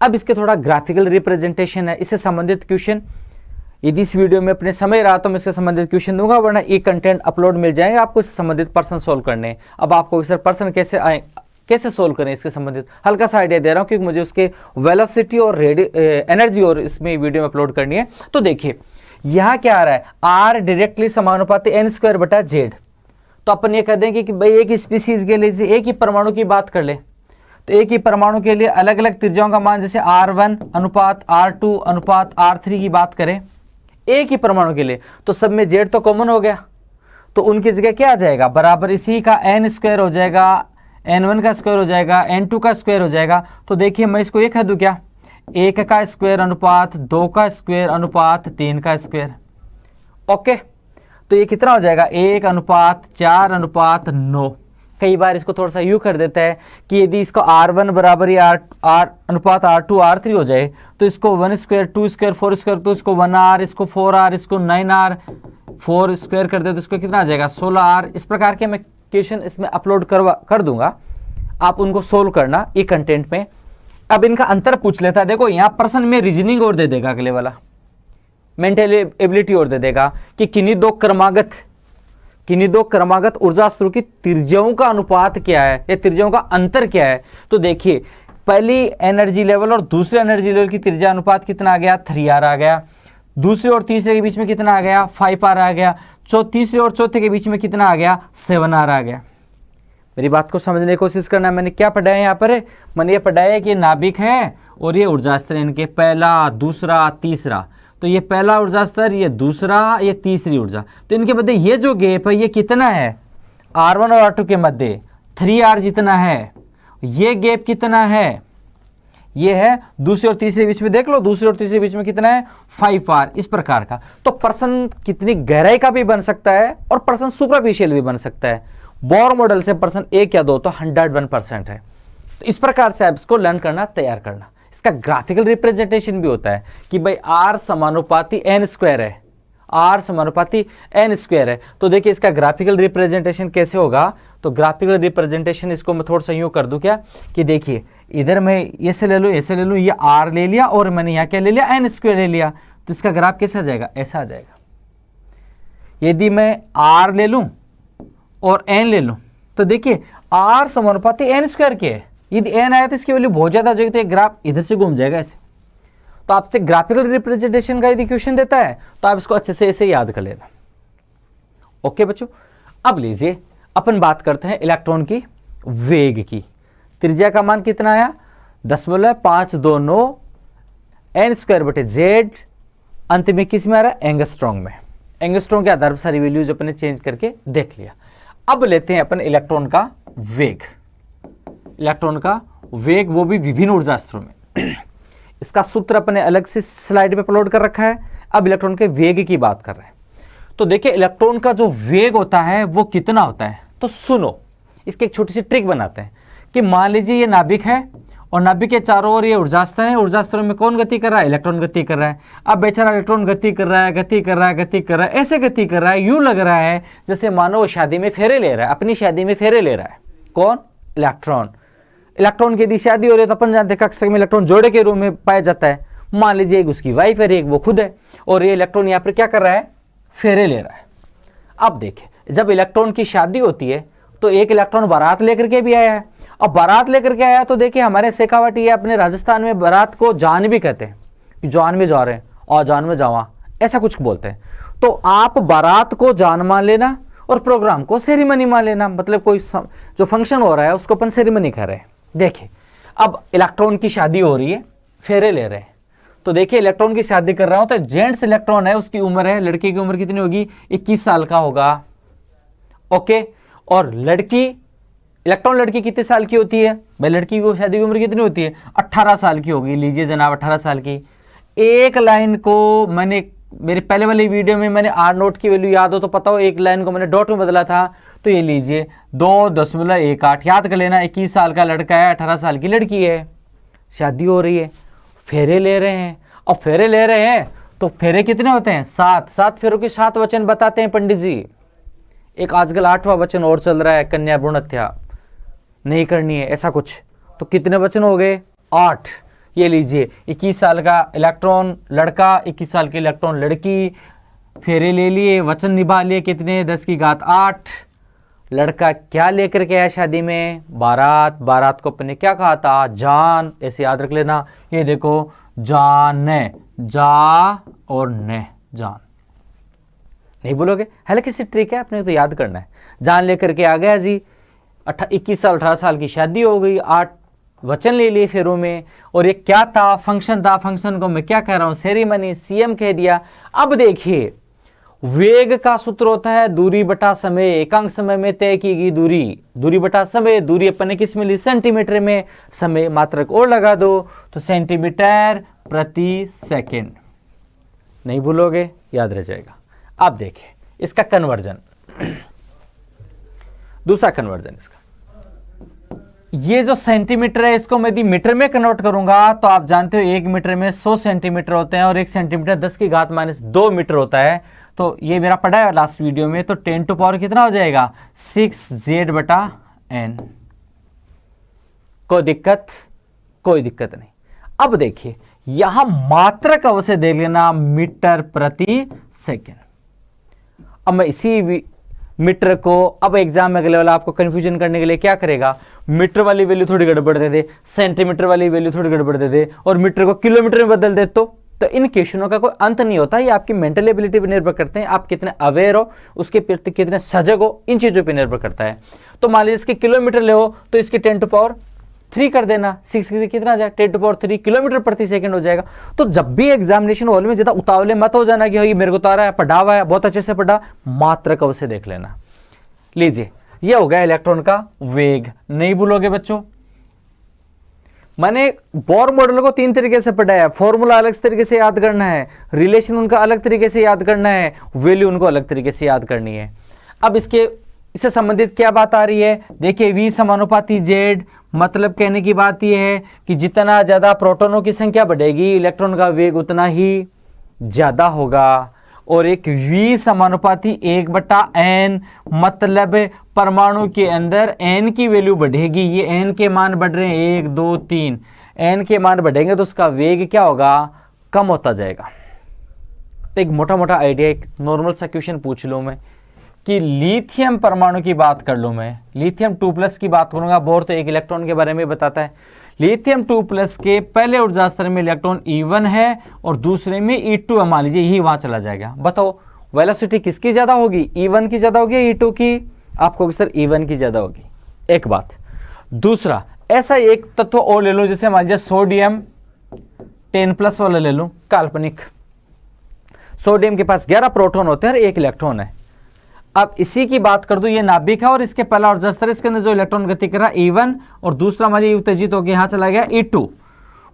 अब इसके थोड़ा ग्राफिकल रिप्रेजेंटेशन है, इससे संबंधित क्वेश्चन यदि इस वीडियो में अपने समय रहा तो मैं इससे संबंधित क्वेश्चन दूंगा, वरना ये कंटेंट अपलोड मिल जाएंगे आपको, इससे संबंधित पर्सन सोल्व करने। अब आपको सर पर्सन कैसे आए, कैसे सोल्व करें इसके संबंधित हल्का सा आइडिया दे रहा हूं, क्योंकि मुझे उसके वेलोसिटी और एनर्जी और इसमें वीडियो में अपलोड करनी है। तो देखिए यहां क्या आ रहा है, आर डायरेक्टली समानुपाती एन स्क्वायर बटा जेड। तो अपन ये कह देंगे कि भाई एक स्पीसीज के लिए एक ही परमाणु की बात कर ले, तो एक ही परमाणु के लिए अलग अलग त्रिज्याओं का मान, जैसे R1 अनुपात R2 अनुपात R3 की बात करें एक ही परमाणु के लिए, तो सब में जेड तो कॉमन हो गया, तो उनकी जगह क्या आ जाएगा, बराबर इसी का n स्क्वायर हो जाएगा, n1 का स्क्वायर हो जाएगा, n2 का स्क्वायर हो जाएगा। तो देखिए मैं इसको ये कह दूं क्या, 1 का स्क्वायर अनुपात 2 का स्क्वायर अनुपात 3 का स्क्वायर। ओके, तो ये कितना हो जाएगा, 1 अनुपात 4 अनुपात 9। कई बार इसको थोड़ा सा यूँ कर देता है कि यदि इसको R1 बराबर ही R अनुपात R2 R3 हो जाए, तो इसको 1 स्क्वायर 2 स्क्वायर 4 स्क्वायर, तो इसको 1R, इसको 4R, इसको 9R, 4 स्क्वायर कर दे तो इसको कितना आ जाएगा 16R। इस प्रकार के मैं क्वेश्चन इसमें अपलोड कर दूंगा, आप उनको सोल्व करना ये कंटेंट में। अब इनका अंतर पूछ लेता है, देखो यहाँ पर्सन में रीजनिंग और दे देगा, अगले वाला मेंटल एबिलिटी और दे देगा कि किन्हीं दो क्रमागत ऊर्जा स्रोत की त्रिज्याओं का अनुपात क्या है या त्रिज्याओं का अंतर क्या है। तो देखिए पहली एनर्जी लेवल और दूसरे एनर्जी लेवल की त्रिज्या अनुपात कितना आ गया, 3R आ गया। दूसरे और तीसरे के बीच में कितना आ गया, 5R आ गया। तीसरे और चौथे के बीच में कितना आ गया, 7R आ गया। मेरी बात को समझने की कोशिश करना, मैंने क्या पढ़ाया यहाँ पर, मैंने ये पढ़ाया कि नाभिक है और ये ऊर्जा स्तर, इनके पहला दूसरा तीसरा, तो ये पहला ऊर्जा स्तर, ये दूसरा, ये तीसरी ऊर्जा। तो इनके मध्य ये जो गैप है ये कितना है, R1 और R2 के मध्य 3R जितना है। ये गैप कितना है, ये है दूसरे और तीसरे बीच में, देख लो दूसरे और तीसरे बीच में कितना है 5R, इस प्रकार का। तो पर्सन कितनी गहराई का भी बन सकता है और पर्सन सुपरफिशियल भी बन सकता है। बोर मॉडल से पर्सन 1 या 2 तो 101% है। तो इस प्रकार से आप इसको लर्न करना, तैयार करना। इसका ग्राफिकल रिप्रेजेंटेशन भी होता है कि भाई R समानुपाती n स्क्वायर है, R समानुपाती n स्क्वायर है। तो देखिए इसका ग्राफिकल रिप्रेजेंटेशन कैसे होगा, तो ग्राफिकल रिप्रेजेंटेशन इसको मैं थोड़ा सा यूँ कर दूं क्या, कि देखिए इधर मैं ऐसे ले लूँ, ऐसे ले लूँ, ये R ले लिया और मैंने यहाँ क्या ले लिया, n स्क्वायर ले लिया। तो इसका ग्राफ कैसे आ जाएगा, ऐसा आ जाएगा। यदि मैं R ले लूँ और n ले लूँ, तो देखिए R समानुपाती n स्क्वायर के है, यदि n आया तो इसकी वैल्यू बहुत ज्यादा हो जाएगी, तो एक ग्राफ इधर से घूम जाएगा ऐसे। तो आपसे ग्राफिकल रिप्रेजेंटेशन का यदि क्वेश्चन देता है तो आप इसको अच्छे से ऐसे याद कर लेना। ओके बच्चों, अब लीजिए अपन बात करते हैं इलेक्ट्रॉन की वेग की। त्रिज्या का मान कितना आया, 10.529 n स्क्वायर बटे जेड। अंत में किस में आ रहा है, एंगस्ट्रॉन्ग में। एंगस्ट्रॉन्ग के आधार पर सारी वैल्यूज अपने चेंज करके देख लिया। अब लेते हैं अपन इलेक्ट्रॉन का वेग। इलेक्ट्रॉन का वेग वो भी विभिन्न ऊर्जा स्तरों में। इसका सूत्र अपने अलग से स्लाइड पे अपलोड कर रखा है। अब इलेक्ट्रॉन के वेग की बात कर रहे हैं। तो देखिए इलेक्ट्रॉन का जो वेग होता है वो कितना होता है, तो सुनो इसकी एक छोटी सी ट्रिक बनाते हैं कि मान लीजिए ये नाभिक है और नाभिक के चारों ओर ये ऊर्जा स्तर है, ऊर्जा स्तरों में कौन गति कर रहा है, इलेक्ट्रॉन गति कर रहा है। अब बेचारा इलेक्ट्रॉन गति कर रहा है, गति कर रहा है, गति कर रहा है, ऐसे गति कर रहा है, यूं लग रहा है जैसे मानो वो शादी में फेरे ले रहा है, अपनी शादी में फेरे ले रहा है। कौन? इलेक्ट्रॉन। इलेक्ट्रॉन की यदि शादी हो रही है तो अपन जानते हैं कक्षक में इलेक्ट्रॉन जोड़े के रूप में पाया जाता है। मान लीजिए एक उसकी वाइफ है, एक वो खुद है, और ये इलेक्ट्रॉन यहाँ पर क्या कर रहा है, फेरे ले रहा है। अब देखिए जब इलेक्ट्रॉन की शादी होती है तो एक इलेक्ट्रॉन बारात लेकर के भी आया है। अब बारात लेकर के आया तो देखिए हमारे शेखावाटी है अपने राजस्थान में बारात को जान भी कहते हैं, कि जान में जा रहे हैं और जान में जावा, ऐसा कुछ बोलते हैं। तो आप बारात को जान मान लेना और प्रोग्राम को सेरेमनी मान लेना, मतलब कोई जो फंक्शन हो रहा है उसको अपन सेरेमनी कह रहे हैं। देखिए अब इलेक्ट्रॉन की शादी हो रही है, फेरे ले रहे हैं। तो देखिए इलेक्ट्रॉन की शादी कर रहा हूं तो जेंट्स इलेक्ट्रॉन है, उसकी उम्र है, लड़की की उम्र कितनी होगी, 21 साल का होगा। ओके, और लड़की, इलेक्ट्रॉन लड़की कितने साल की होती है भाई, लड़की को शादी की उम्र कितनी होती है, 18 साल की होगी। लीजिए जनाब 18 साल की। एक लाइन को मैंने मेरे पहले वाली वीडियो में मैंने आर नोट की वैल्यू याद हो तो पता हो, एक लाइन को मैंने डॉट में बदला था। तो ये लीजिए 2.18 याद कर लेना, 21 साल का लड़का है, 18 साल की लड़की है, शादी हो रही है, फेरे ले रहे हैं। और फेरे ले रहे हैं तो फेरे कितने होते हैं, 7। 7 फेरों के 7 वचन बताते हैं पंडित जी। एक आजकल 8वां वचन और चल रहा है, कन्या भ्रूण हत्या नहीं करनी है, ऐसा कुछ। तो कितने वचन हो गए, 8। ये लीजिए 21 साल का इलेक्ट्रॉन लड़का, 21 साल की इलेक्ट्रॉन लड़की, फेरे ले लिए, वचन निभा लिए, कितने, 10 की घात 8। लड़का क्या लेकर के आया शादी में, बारात। बारात को अपने क्या कहा था, जान, ऐसे याद रख लेना। ये देखो जान, जा और ने, जान नहीं बोलोगे, हालांकि किसी ट्रिक है, अपने तो याद करना है। जान लेकर के आ गया जी, 21 साल 18 साल की शादी हो गई, 8 वचन ले लिए फेरों में। और ये क्या था, फंक्शन था। फंक्शन को मैं क्या कह रहा हूं, सेरेमनी, सीएम कह दिया। अब देखिए वेग का सूत्र होता है दूरी बटा समय, एकांक समय में तय की गई दूरी, दूरी बटा समय। दूरी अपन ने किस में ली, सेंटीमीटर में, समय मात्रक और लगा दो तो सेंटीमीटर प्रति सेकेंड। नहीं भूलोगे, याद रह जाएगा। अब देखिए इसका कन्वर्जन, दूसरा कन्वर्जन इसका, ये जो सेंटीमीटर है इसको मैं यदि मीटर में कन्वर्ट करूंगा तो आप जानते हो 1 मीटर में 100 सेंटीमीटर होते हैं और 1 सेंटीमीटर 10 की घात -2 मीटर होता है। तो ये मेरा पढ़ा है लास्ट वीडियो में, तो 10 टू पावर कितना हो जाएगा, 6Z/n। कोई दिक्कत, कोई दिक्कत नहीं। अब देखिए यहां मात्रक अवश्य देख लेना, मीटर प्रति सेकेंड। अब मैं इसी मीटर को, अब एग्जाम में अगले वाला आपको कंफ्यूजन करने के लिए क्या करेगा, मीटर वाली वैल्यू थोड़ी गड़बड़ दे दे, सेंटीमीटर वाली वैल्यू थोड़ी गड़बड़ दे दे और मीटर को किलोमीटर में बदल दे। तो इन क्वेश्चनों का कोई अंत नहीं होता। ये आपकी मेंटल एबिलिटी पर निर्भर करते हैं, आप कितने अवेयर हो, उसके प्रति कितने सजग हो, इन चीजों पर निर्भर करता है। तो मान लीजिए इसके किलोमीटर ले हो तो इसके 10 टू पावर 3 कर देना, 6 से कितना आ जाए, 10 टू पावर 3 किलोमीटर प्रति सेकंड हो जाएगा। तो जब भी एग्जामिनेशन हॉल में ज्यादा उतावले मत हो जाना कि ये मेरे को तो आ रहा है, पढ़ा हुआ है, बहुत अच्छे से पढ़ा, मात्रक अवश्य देख लेना। लीजिए ये हो गया इलेक्ट्रॉन का वेग, नहीं भूलोगे बच्चों। मैंने बोर मॉडल को 3 तरीके से पढ़ाया, फॉर्मूला अलग तरीके से याद करना है, रिलेशन उनका अलग तरीके से याद करना है, वैल्यू उनको अलग तरीके से याद करनी है। अब इससे संबंधित क्या बात आ रही है, देखिए V समानुपाती Z, मतलब कहने की बात यह है कि जितना ज्यादा प्रोटॉनों की संख्या बढ़ेगी इलेक्ट्रॉन का वेग उतना ही ज्यादा होगा। और एक V समानुपाती 1/n, मतलब परमाणु के अंदर n की वैल्यू बढ़ेगी। ये n के मान बढ़ रहे हैं, 1 2 3, n के मान बढ़ेंगे तो उसका वेग क्या होगा, कम होता जाएगा। तो एक मोटा मोटा आइडिया, एक नॉर्मल सा क्वेश्चन पूछ लूँ मैं कि लिथियम परमाणु की बात कर लूँ, मैं लिथियम 2+ की बात करूंगा। बोर तो एक इलेक्ट्रॉन के बारे में बताता है। लिथियम 2+ के पहले ऊर्जा स्तर में इलेक्ट्रॉन E1 है और दूसरे में E2 है, मान लीजिए यही वहां चला जाएगा। बताओ वेलोसिटी किसकी ज्यादा होगी, E1 की ज्यादा होगी या E2 की? आपको सर E1 की ज्यादा होगी, एक बात। दूसरा, ऐसा एक तत्व और ले लो, जैसे मान लीजिए सोडियम 10+ वाला ले लो, काल्पनिक। सोडियम के पास 11 प्रोटॉन होते हैं और 1 इलेक्ट्रॉन है। अब इसी की बात कर दो, ये नाभिक है और इसके पहला ऊर्जा स्तर, इसके अंदर जो इलेक्ट्रॉन गति कर रहा है E1 और दूसरा मान उत्तेजित होकर यहां चला गया E2।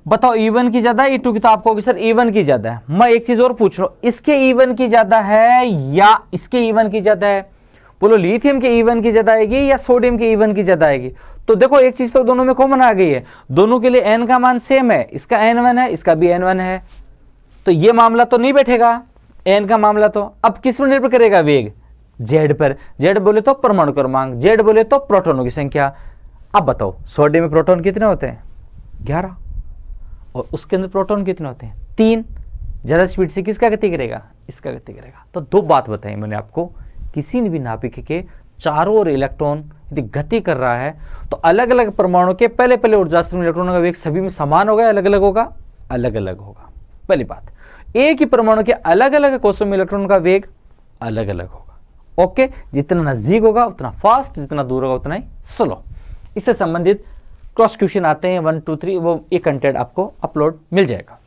बताओ E1 की ज्यादा है E2 की? तो आपको होगी सर E1 की ज्यादा है। मैं एक चीज और पूछ रहा हूं, इसके E1 की ज्यादा है या इसके E1 की ज्यादा है? बोलो लिथियम के E1 की ज्यादा आएगी या सोडियम के E1 की ज्यादा आएगी? तो देखो एक चीज तो दोनों में कॉमन आ गई है, दोनों के लिए n का मान सेम है, इसका n1 है, इसका भी n1 है, तो ये मामला तो नहीं बैठेगा n का मामला। तो अब किस पर निर्भर करेगा वेग? z पर। z बोले तो परमाणु क्रमांक, z बोले तो प्रोटॉनों की संख्या। अब बताओ सोडियम में प्रोटॉन कितने होते हैं? 11, और उसके अंदर प्रोटॉन कितने होते हैं? 3। ज्यादा स्पीड से किसका गति करेगा? इसका गति करेगा। तो दो बात बताई मैंने आपको, किसी ने भी नाभिक के चारों ओर इलेक्ट्रॉन यदि गति कर रहा है तो अलग अलग परमाणु के पहले पहले ऊर्जा स्तर में इलेक्ट्रॉनों का वेग सभी में समान होगा, अलग अलग होगा? अलग अलग होगा। पहली बात, एक ही परमाणु के अलग अलग कोषों में इलेक्ट्रॉन का वेग अलग अलग होगा। ओके, जितना नजदीक होगा उतना फास्ट, जितना दूर होगा उतना ही स्लो। इससे संबंधित क्रॉस क्वेश्चन आते हैं 1 2 3, वो एक कंटेंट आपको अपलोड मिल जाएगा।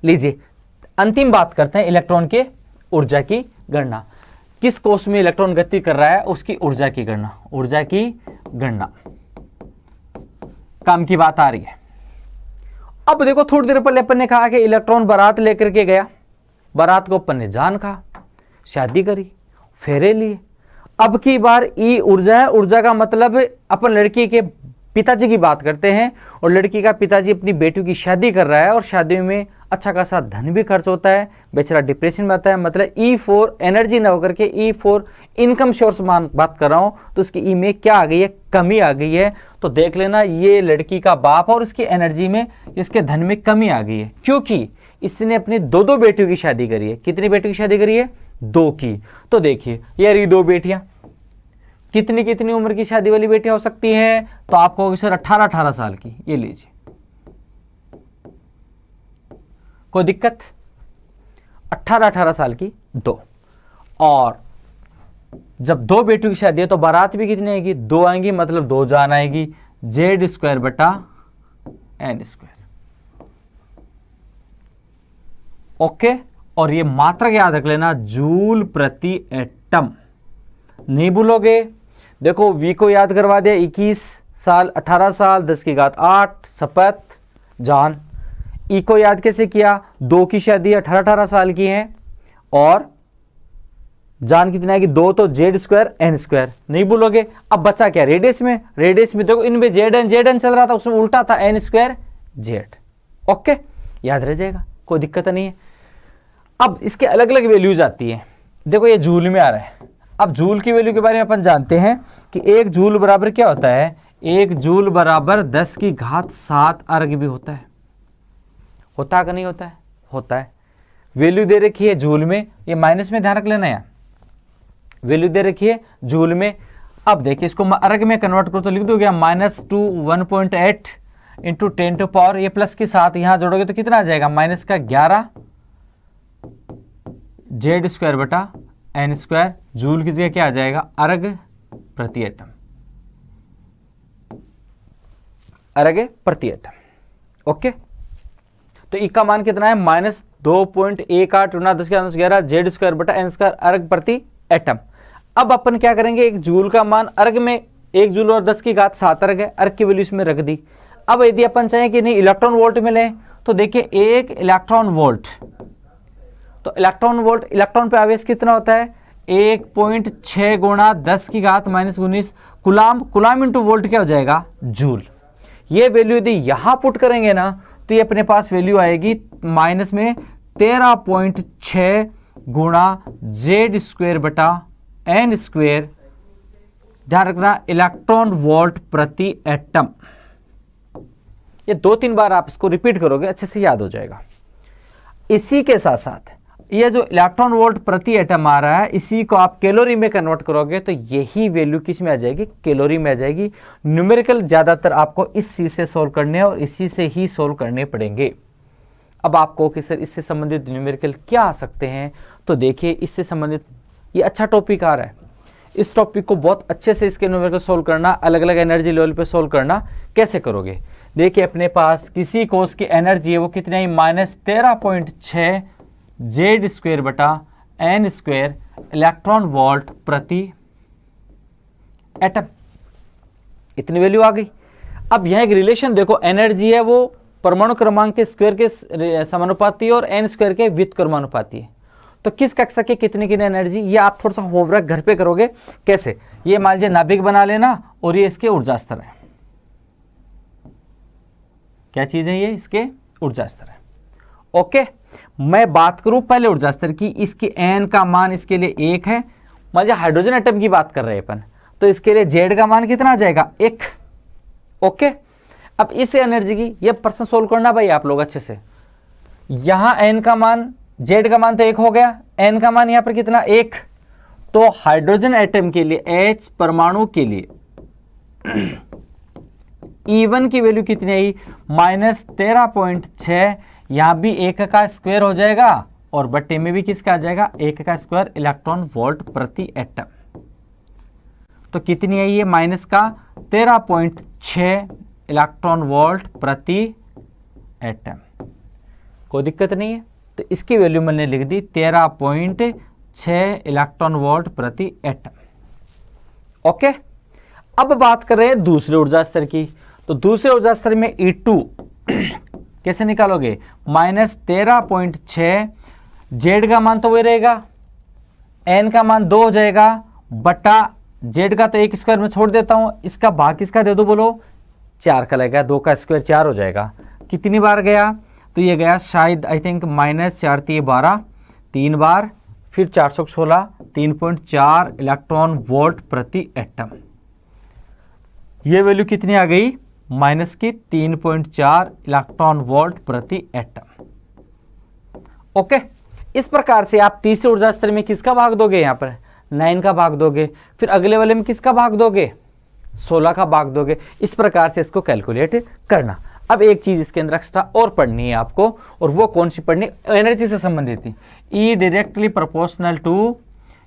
लीजिए अंतिम बात करते हैं इलेक्ट्रॉन के ऊर्जा की गणना। किस कोष में इलेक्ट्रॉन गति कर रहा है उसकी ऊर्जा की गणना, ऊर्जा की गणना काम की बात आ रही है। अब देखो थोड़ी देर पहले अपन ने कहा कि इलेक्ट्रॉन बारात लेकर के गया, बारात को अपन ने जान कहा, शादी करी, फेरे लिए। अब की बार ई ऊर्जा है, ऊर्जा का मतलब अपन लड़की के पिताजी की बात करते हैं, और लड़की का पिताजी अपनी बेटी की शादी कर रहा है, और शादी में अच्छा खासा धन भी खर्च होता है, बेचारा डिप्रेशन में आता है। मतलब E4 एनर्जी ना होकर के E4 इनकम सोर्स बात कर रहा हूं, तो उसकी ई में क्या आ गई है? कमी आ गई है। तो देख लेना ये लड़की का बाप और उसकी एनर्जी में, इसके धन में कमी आ गई है, क्योंकि इसने अपनी दो बेटियों की शादी करी है। कितनी बेटियों की शादी करी है? 2 की। तो देखिए यार ये 2 बेटियां कितनी कितनी उम्र की शादी वाली बेटियां हो सकती हैं? तो आप कहोगे सर 18 साल की। ये लीजिए, कोई दिक्कत? 18 साल की 2। और जब 2 बेटियों की शादी है तो बारात भी कितनी आएगी? 2 आएंगी, मतलब 2 जान आएगी, Z² बटा N²। ओके, और ये मात्रक याद रख लेना, जूल प्रति एटम, नहीं भूलोगे। देखो V को याद करवा दिया, 21 साल, 18 साल, 10 की घात 8 शपथ जान। ई को याद कैसे किया? 2 की शादी 18 साल की है, और जान कितना है कि 2, तो Z² N², नहीं भूलोगे। अब बचा क्या? रेडियस में। रेडियस में देखो इनमें ZN चल रहा था, उसमें उल्टा था N² Z। ओके, याद रह जाएगा, कोई दिक्कत नहीं है। अब इसके अलग अलग वैल्यूज आती है। देखो ये जूल में आ रहा है। अब जूल की वैल्यू के बारे में अपन जानते हैं कि 1 जूल बराबर क्या होता है? 1 जूल बराबर 10 की घात 7 अर्ग भी होता है। होता कि नहीं होता है? होता है। वैल्यू दे रखी है जूल में, ये माइनस में ध्यान रख लेना है, वैल्यू दे रखी है जूल में। अब देखिए इसको अर्ग में कन्वर्ट करो तो लिख दोगे -2 1.8 इंटू 10⁻, ये प्लस के साथ यहां जोड़ोगे तो कितना आ जाएगा? -11 Z² बटा N²। जूल की जगह क्या आ जाएगा? अर्ग प्रति एटम, अर्ग प्रति एटम। ओके, तो ई का मान कितना है? -2.18 × 10⁻11 Z² बटा N² अर्ग प्रति एटम। अब अपन क्या करेंगे? एक जूल का मान अर्ग में, 1 जूल और 10 की घात 7 अर्ग है, अर्ग की वैल्यू इसमें रख दी। अब यदि अपन चाहें कि नहीं इलेक्ट्रॉन वोल्ट में लें, तो देखिए 1 इलेक्ट्रॉन वोल्ट, तो इलेक्ट्रॉन वोल्ट, इलेक्ट्रॉन पे आवेश कितना होता है? 1.6 × 10 की घात -19 कुलाम। कुलाम इंटू वोल्ट क्या हो जाएगा? जूल। ये वैल्यू यदि यहां पुट करेंगे ना, तो ये अपने पास वैल्यू आएगी माइनस में 13.6 × Z² बटा N²। ध्यान रखना, इलेक्ट्रॉन वोल्ट प्रति एटम। ये 2-3 बार आप इसको रिपीट करोगे, अच्छे से याद हो जाएगा। इसी के साथ साथ ये जो इलेक्ट्रॉन वोल्ट प्रति एटम आ रहा है, इसी को आप कैलोरी में कन्वर्ट करोगे तो यही वैल्यू किस में आ जाएगी? कैलोरी में आ जाएगी। न्यूमेरिकल ज्यादातर आपको इस चीज से सोल्व करने हैं, और इसी से ही सोल्व करने पड़ेंगे। अब आपको कि सर इससे संबंधित न्यूमेरिकल क्या आ सकते हैं, तो देखिए इससे संबंधित ये अच्छा टॉपिक आ रहा है। इस टॉपिक को बहुत अच्छे से इसके न्यूमेरिकल सोल्व करना, अलग अलग एनर्जी लेवल पे सोल्व करना कैसे करोगे? देखिए अपने पास किसी कोष की एनर्जी है वो कितनी है? -13.6 Z² बटा N² इलेक्ट्रॉन वोल्ट प्रति एटम। इतनी वैल्यू आ गई। अब यह एक रिलेशन देखो, एनर्जी है वो परमाणु क्रमांक के स्क्वायर के समानुपाती और N² के व्युत्क्रमानुपाती है। तो किस कक्षा की कितनी कितनी एनर्जी, ये आप थोड़ा सा होमवर्क घर पे करोगे। कैसे, ये मान लीजिए नाभिक बना लेना और ये इसके ऊर्जा स्तर है। क्या चीज है ये, इसके ऊर्जा स्तर है। ओके, मैं बात करूं पहले ऊर्जा स्तर की, इसकी एन का मान इसके लिए 1 है। मान लीजिए हाइड्रोजन एटम की बात कर रहे हैं अपन, तो इसके लिए जेड का मान कितना आ जाएगा, 1। ओके, अब इस एनर्जी की ये प्रश्न सोल्व करना भाई आप लोग अच्छे से। यहां एन का मान, जेड का मान तो 1 हो गया, एन का मान यहां पर कितना, 1। तो हाइड्रोजन एटम के लिए, एच परमाणु के लिए E1 की वैल्यू कितनी आई, -13.6। यहां भी 1 का स्क्वायर हो जाएगा और बट्टे में भी किसका आ जाएगा, 1 का स्क्वायर इलेक्ट्रॉन वोल्ट प्रति एटम। तो कितनी आई ये, -13.6 इलेक्ट्रॉन वोल्ट प्रति एटम। कोई दिक्कत नहीं है, तो इसकी वैल्यू मैंने लिख दी 13.6 इलेक्ट्रॉन वोल्ट प्रति एटम। ओके, अब बात कर रहे हैं दूसरे ऊर्जा स्तर की। तो दूसरे ऊर्जा स्तर में E2 कैसे निकालोगे, -13.6, जेड का मान तो वही रहेगा, एन का मान 2 हो जाएगा, बटा जेड का तो 1 स्क्वायर में छोड़ देता हूं, इसका भाग किसका दे दो बोलो, 4 का लगेगा, 2 का स्क्वायर 4 हो जाएगा। कितनी बार गया, तो ये गया शायद आई थिंक -4 × 12, 3 बार, फिर 416, 3.4 इलेक्ट्रॉन वोल्ट प्रति एटम। ये वैल्यू कितनी आ गई, -3.4 इलेक्ट्रॉन वोल्ट प्रति एटम। ओके, इस प्रकार से आप तीसरे ऊर्जा स्तर में किसका भाग दोगे, यहां पर 9 का भाग दोगे, फिर अगले वाले में किसका भाग दोगे, 16 का भाग दोगे। इस प्रकार से इसको कैलकुलेट करना। अब एक चीज इसके अंदर एक्स्ट्रा और पढ़नी है आपको, और वो कौन सी पढ़नी, एनर्जी से संबंधित थी। E डायरेक्टली प्रोपोर्शनल टू,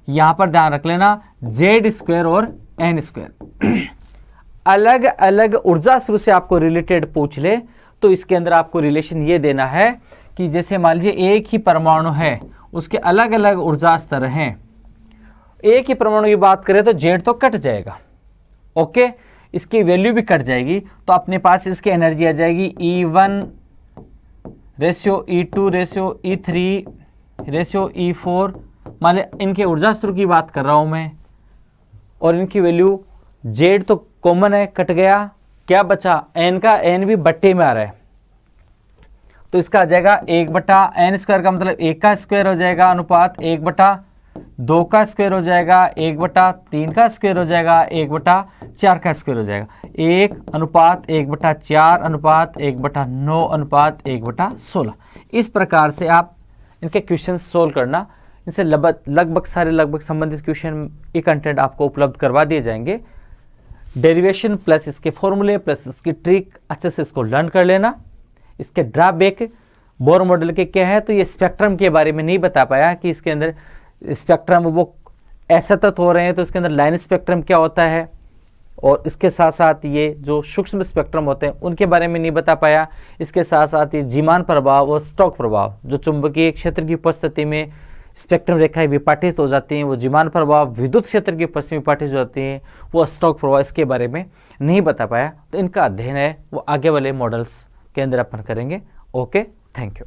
यहां पर ध्यान रख लेना, जेड स्क्वायर और एन स्क्वायर। अलग अलग ऊर्जा स्रोत से आपको रिलेटेड पूछ ले तो इसके अंदर आपको रिलेशन ये देना है कि जैसे मान लीजिए एक ही परमाणु है, उसके अलग अलग ऊर्जा स्तर हैं। एक ही परमाणु की बात करें तो जेड तो कट जाएगा, ओके, इसकी वैल्यू भी कट जाएगी, तो अपने पास इसकी एनर्जी आ जाएगी E1 ratio E2 ratio E3 ratio E4। मान ली इनके ऊर्जा स्तर की बात कर रहा हूं मैं, और इनकी वैल्यू, जेड तो कॉमन है, कट गया, क्या बचा, एन का, एन भी बट्टे में आ रहा है, तो इसका आ जाएगा 1/n स्क्वायर, का मतलब 1 का स्क्वायर हो जाएगा, अनुपात 1/2 का स्क्वायर हो जाएगा, 1/3 का स्क्वायर हो जाएगा, 1/4 का स्क्वायर हो जाएगा, 1/1/4 अनुपात 1/9 अनुपात 1/16। इस प्रकार से आप इनके क्वेश्चन सोल्व करना। इनसे लगभग संबंधित क्वेश्चन ये कंटेंट आपको उपलब्ध करवा दिए जाएंगे। डेरिवेशन प्लस इसके फॉर्मूले प्लस इसकी ट्रिक अच्छे से इसको लर्न कर लेना। इसके ड्रॉबैक बोर मॉडल के क्या है, तो ये स्पेक्ट्रम के बारे में नहीं बता पाया कि इसके अंदर स्पेक्ट्रम वो ऐसा तत्व हो रहे हैं, तो इसके अंदर लाइन स्पेक्ट्रम क्या होता है, और इसके साथ साथ ये जो सूक्ष्म स्पेक्ट्रम होते हैं उनके बारे में नहीं बता पाया। इसके साथ साथ ये जीमान प्रभाव और स्टोक प्रभाव, जो चुंबकीय क्षेत्र की उपस्थिति में स्पेक्ट्रम रेखाएं विपाटित हो जाती हैं, वो जीमान प्रभाव, विद्युत क्षेत्र की उपस्थिति में विपाटित हो जाती हैं, वो स्टोक प्रभाव, इसके बारे में नहीं बता पाया। तो इनका अध्ययन है वो आगे वाले मॉडल्स के अंदर अपन करेंगे। Okay, thank you.